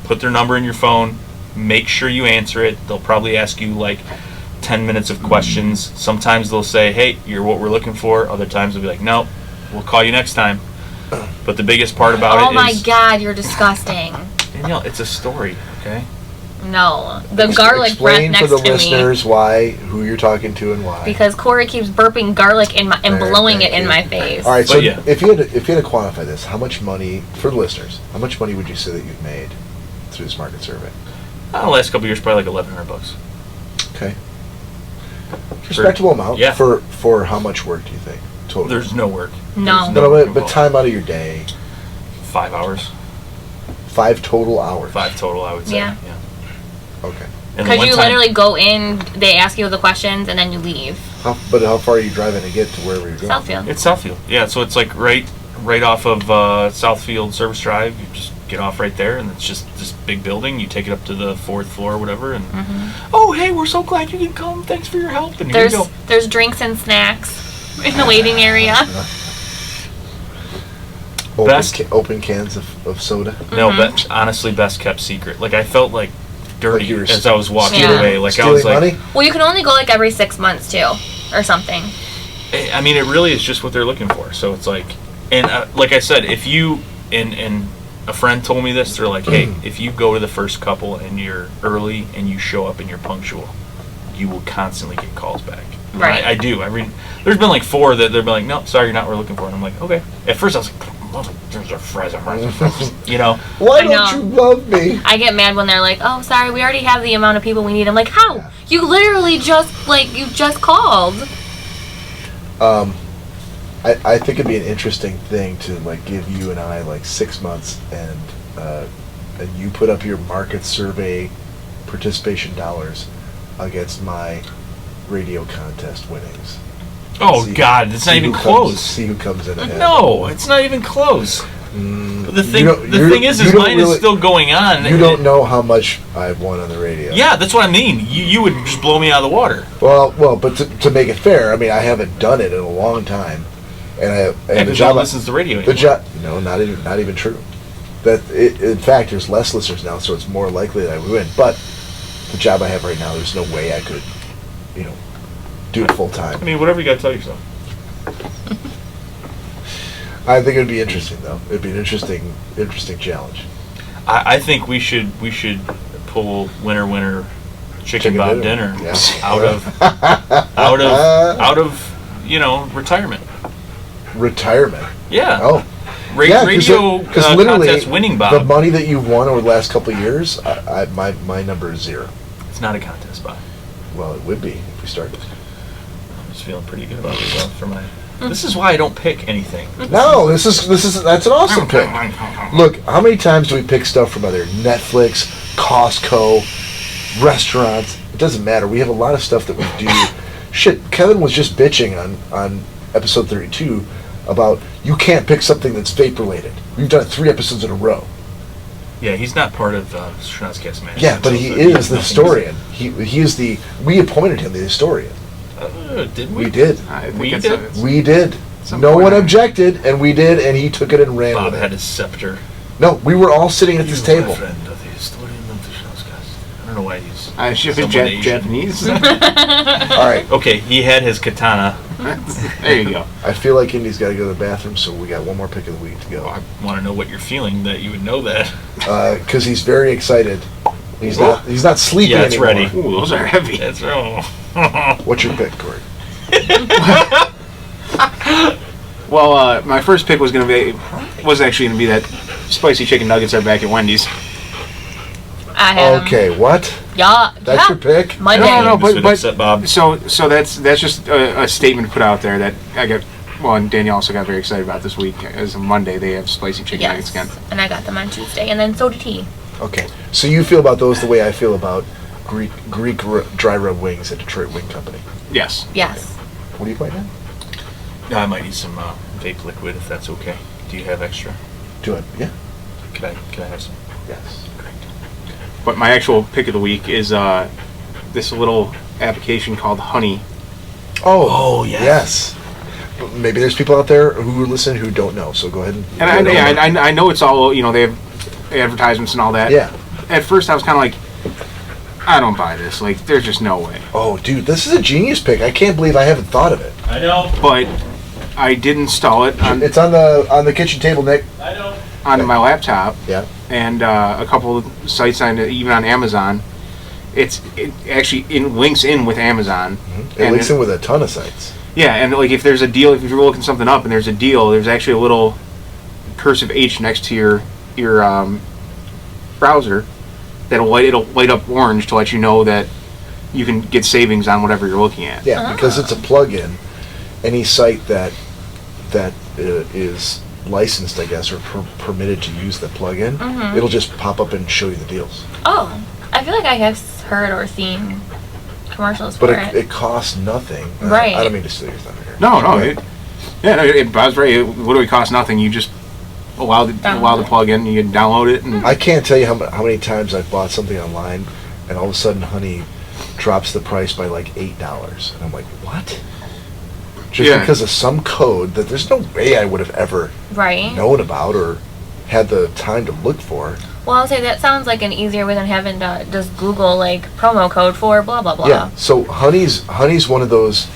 put their number in your phone, make sure you answer it. They'll probably ask you like 10 minutes of questions. Sometimes they'll say, hey, you're what we're looking for. Other times they'll be like, no, we'll call you next time. But the biggest part about it is... Oh my God, you're disgusting. Danielle, it's a story, okay? No. The garlic breath next to me. Explain for the listeners who you're talking to and why. Because Cory keeps burping garlic and blowing it in my face. All right, so if you had to quantify this, how much money, for the listeners, how much money would you say that you've made through this market survey? The last couple of years, probably like $1,100. Okay. Respectable amount. Yeah. For how much work do you think? Total. There's no work. No. But time out of your day. 5 hours. 5 total hours. 5 total, I would say. Yeah. Okay. Because you literally go in, they ask you the questions, and then you leave. But how far are you driving to get to wherever you're going? Southfield. It's Southfield. Yeah, so it's like right off of Southfield Service Drive. You just get off right there, and it's just this big building. You take it up to the 4th floor or whatever, and oh, hey, we're so glad you can come. Thanks for your help. And here you go. There's drinks and snacks in the waiting area. Open cans of soda. No, honestly, best kept secret. Like, I felt like dirty as I was walking away. Like, stealing I was like, money? Well, you can only go like every 6 months too, or something. I mean, it really is just what they're looking for. So it's like, and like I said, if you and a friend told me this, they're like, hey, if you go to the first couple and you're early and you show up and you're punctual, you will constantly get calls back. Right. I do. I mean, there's been like 4 that they've been like, no, sorry, you're not what we're looking for. And I'm like, okay. At first I was like, there's our fries, you know. Why don't you love me? I get mad when they're like, oh, sorry, we already have the amount of people we need. I'm like, how? Yeah. You literally just called. I think it'd be an interesting thing to like give you and I like 6 months and you put up your market survey participation dollars against my radio contest winnings. Oh God, it's not even close. See who comes in ahead. No, it's not even close. But the thing is mine is still going on. You don't know how much I've won on the radio. Yeah, that's what I mean. You would just blow me out of the water. Well, but to make it fair, I mean, I haven't done it in a long time, and the job listens to radio. No, not even true. In fact, there's less listeners now, so it's more likely that I would win. But the job I have right now, there's no way I could, do it full time. I mean, whatever you got to tell yourself. I think it would be interesting, though. It'd be an interesting challenge. I think we should pull winner chicken bob dinner out of retirement. Retirement. Yeah. Oh. Radio because literally contest winning bob. The money that you've won over the last couple of years, my number is 0. It's not a contest bob. Well, it would be if we started. I'm just feeling pretty good about myself for my. This is why I don't pick anything. No, that's an awesome pick. Look, how many times do we pick stuff from other Netflix, Costco, restaurants? It doesn't matter. We have a lot of stuff that we do. Shit, Kevin was just bitching on episode 32 about you can't pick something that's vape-related. We've done it 3 episodes in a row. Yeah, he's not part of Schnozzcast management. Yeah, but he is the historian. He is the... We appointed him the historian. Did we? We did. We did. No one objected, and we did, and he took it and ran Bob with it. had his scepter. No, we were all sitting at this table. Friend of the historian of the Schnozzcast. I don't know why he's... I should be Japanese. All right. Okay, he had his katana. There you go. I feel like Indy's got to go to the bathroom, so we got one more pick of the week to go. Well, I want to know what you're feeling that you would know that. Because he's very excited. He's not sleeping anymore. Yeah, it's ready. Ooh, those are heavy. That's wrong. What's your pick, Cory? Well, my first pick was actually going to be that spicy chicken nuggets are back at Wendy's. I had Okay, what? Yeah. That's your pick? Monday. No, but Bob. so that's just a statement put out there that I got. Well, and Danielle also got very excited about this week. As of Monday, they have spicy chicken nuggets again. And I got them on Tuesday, and then so did he. Okay, so you feel about those the way I feel about Greek dry rub wings at Detroit Wing Company. Yes. Yes. What are you playing now? I might need some vape liquid if that's okay. Do you have extra? Do it. Yeah. Could I have some? Yes. Great. But my actual pick of the week is this little application called Honey. Oh yes. Maybe there's people out there who listen who don't know. So go ahead and. I know it's all, they have advertisements and all that. Yeah. At first, I was kind of like, I don't buy this. Like, there's just no way. Oh, dude, this is a genius pick. I can't believe I haven't thought of it. I know. But I did install it. It's on the kitchen table, Nick. I know. On my laptop. Yeah. And a couple of sites even on Amazon. It actually links in with Amazon. Mm-hmm. It links in with a ton of sites. Yeah, and like if there's a deal, if you're looking something up and there's a deal, there's actually a little cursive H next to your browser it'll light up orange to let you know that you can get savings on whatever you're looking at. Yeah, because it's a plug-in. Any site that is licensed, I guess, or permitted to use the plug-in, it'll just pop up and show you the deals. Oh, I feel like I have heard or seen commercials for it. But it costs nothing. Right. I don't mean to steal your thunder here. No. Bob's right. It literally costs nothing. You just allow the plug-in, you can download it. And I can't tell you how many times I've bought something online, and all of a sudden Honey drops the price by like $8. And I'm like, what? Just because of some code that there's no way I would have ever known about or had the time to look for. Well, I'll say that sounds like an easier way than having to just Google like promo code for blah blah blah. Yeah. So Honey's one of those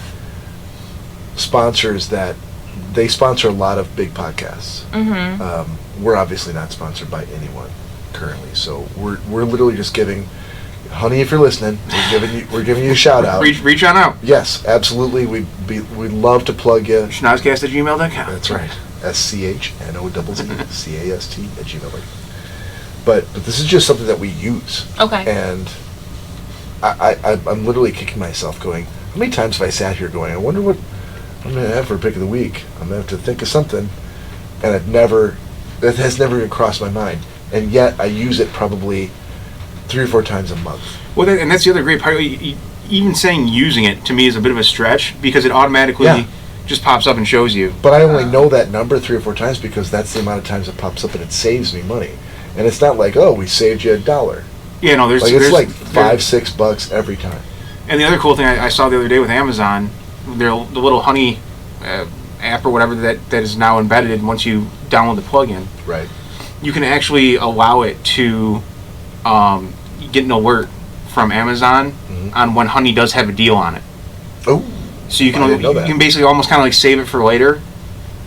sponsors that they sponsor a lot of big podcasts. Mm-hmm. We're obviously not sponsored by anyone currently, so we're literally just giving. Honey, if you're listening, we're giving you a shout out. Reach on out. Yes, absolutely. We'd love to plug you. Schnozzcast@gmail.com. That's right. SCHNOZZCAST@gmail.com. But this is just something that we use. Okay. And I'm literally kicking myself going, how many times have I sat here going, I wonder what I'm going to have for a pick of the week. I'm going to have to think of something. And that has never even crossed my mind. And yet I use it probably 3 or 4 times a month. Well, and that's the other great part. Even saying using it to me is a bit of a stretch because it automatically just pops up and shows you. But I only know that number 3 or 4 times because that's the amount of times it pops up and it saves me money. And it's not like, oh, we saved you $1. Yeah, no, it's like $5-6 every time. And the other cool thing I saw the other day with Amazon, the little Honey app or whatever that is now embedded once you download the plugin. Right. You can actually allow it to get an alert from Amazon on when Honey does have a deal on it. Oh. So you can basically almost kind of like save it for later,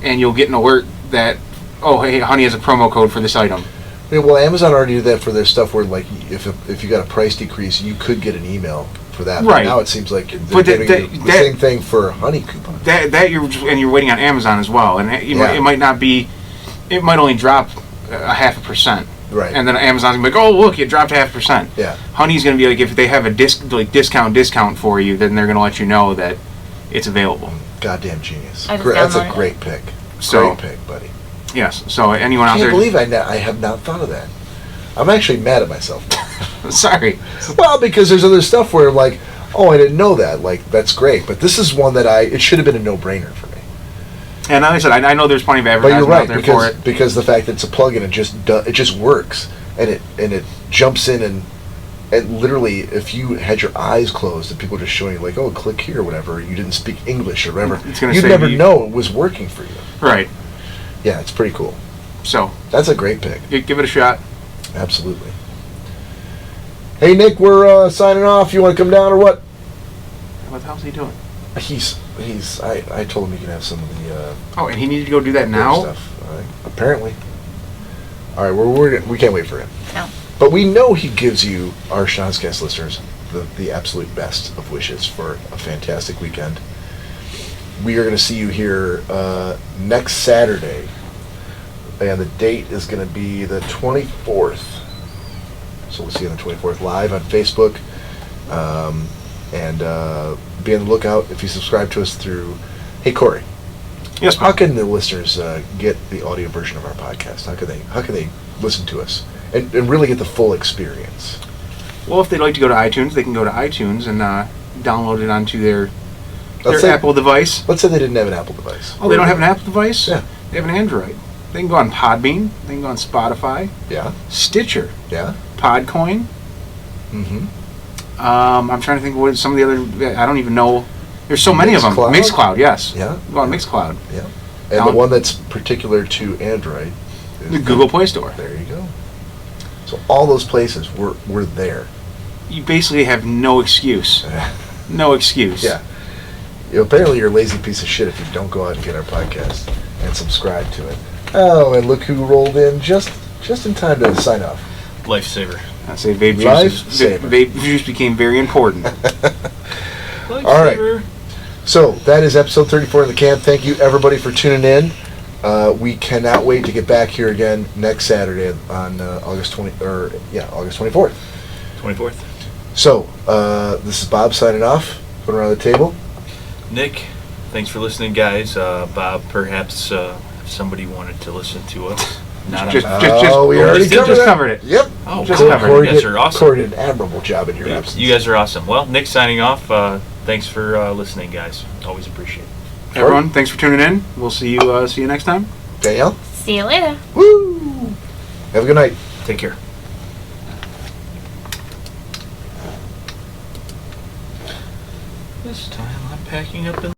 and you'll get an alert that, oh, hey, Honey has a promo code for this item. Yeah, well, Amazon already did that for their stuff where, like, if you got a price decrease, you could get an email for that. Right. But now it seems like they're giving the same thing for Honey coupon. You're waiting on Amazon as well, and it might not be. It might only drop 0.5%. Right. And then Amazon's gonna be like, oh, look, it dropped 0.5%. Yeah. Honey's gonna be like, if they have a discount for you, then they're gonna let you know that it's available. Goddamn genius. That's a great pick. Great pick, buddy. Yes. So anyone out there? I can't believe I have not thought of that. I'm actually mad at myself. Sorry. Well, because there's other stuff where I'm like, oh, I didn't know that. Like, that's great. But this is one that it should have been a no-brainer for me. And like I said, I know there's plenty of advertising out there for it. Because the fact that it's a plugin, it just works, and it jumps in and literally, if you had your eyes closed and people were just showing you like, oh, click here or whatever, you didn't speak English or whatever, you'd never know it was working for you. Right. Yeah, it's pretty cool. So that's a great pick. Give it a shot. Absolutely. Hey Nick, we're signing off. You want to come down or what? What the hell's he doing? I told him he can have some of the. Oh, and he needed to go do that now. Stuff. Apparently. All right, we can't wait for him. No. But we know he gives you, our Schnozzcast listeners, the absolute best of wishes for a fantastic weekend. We are going to see you here next Saturday, and the date is going to be the 24th. So we'll see you on the 24th live on Facebook, and be on the lookout if you subscribe to us through. Hey Cory. Yes. How can the listeners get the audio version of our podcast? How can they listen to us and really get the full experience? Well, if they'd like to go to iTunes, they can go to iTunes and download it onto their Apple device. Let's say they didn't have an Apple device. Oh, they don't have an Apple device? Yeah. They have an Android. They can go on Podbean. They can go on Spotify. Yeah. Stitcher. Yeah. Podcoin. Mm-hmm. I'm trying to think what some of the other. I don't even know. There's so many of them. Mixcloud, yes. Yeah. Go on Mixcloud. Yeah. And the one that's particular to Android is the Google Play Store. There you go. So all those places, we're there. You basically have no excuse. No excuse. Yeah. Apparently you're a lazy piece of shit if you don't go out and get our podcast and subscribe to it. Oh, and look who rolled in just in time to sign off. Lifesaver. I say vape juice became very important. All right. So that is episode 34 in the can. Thank you everybody for tuning in. We cannot wait to get back here again next Saturday on August 24th. 24th. So this is Bob signing off. Put around the table. Nick, thanks for listening, guys. Bob, perhaps if somebody wanted to listen to us. We already covered it. Yep. Oh, just cool. covered it. You guys are awesome. Cory did an admirable job in your absence. You guys are awesome. Well, Nick signing off. Thanks for listening, guys. Always appreciate it. Everyone, thanks for tuning in. We'll see you next time. Danielle? See you later. Woo! Have a good night. Take care. This time I'm packing up in...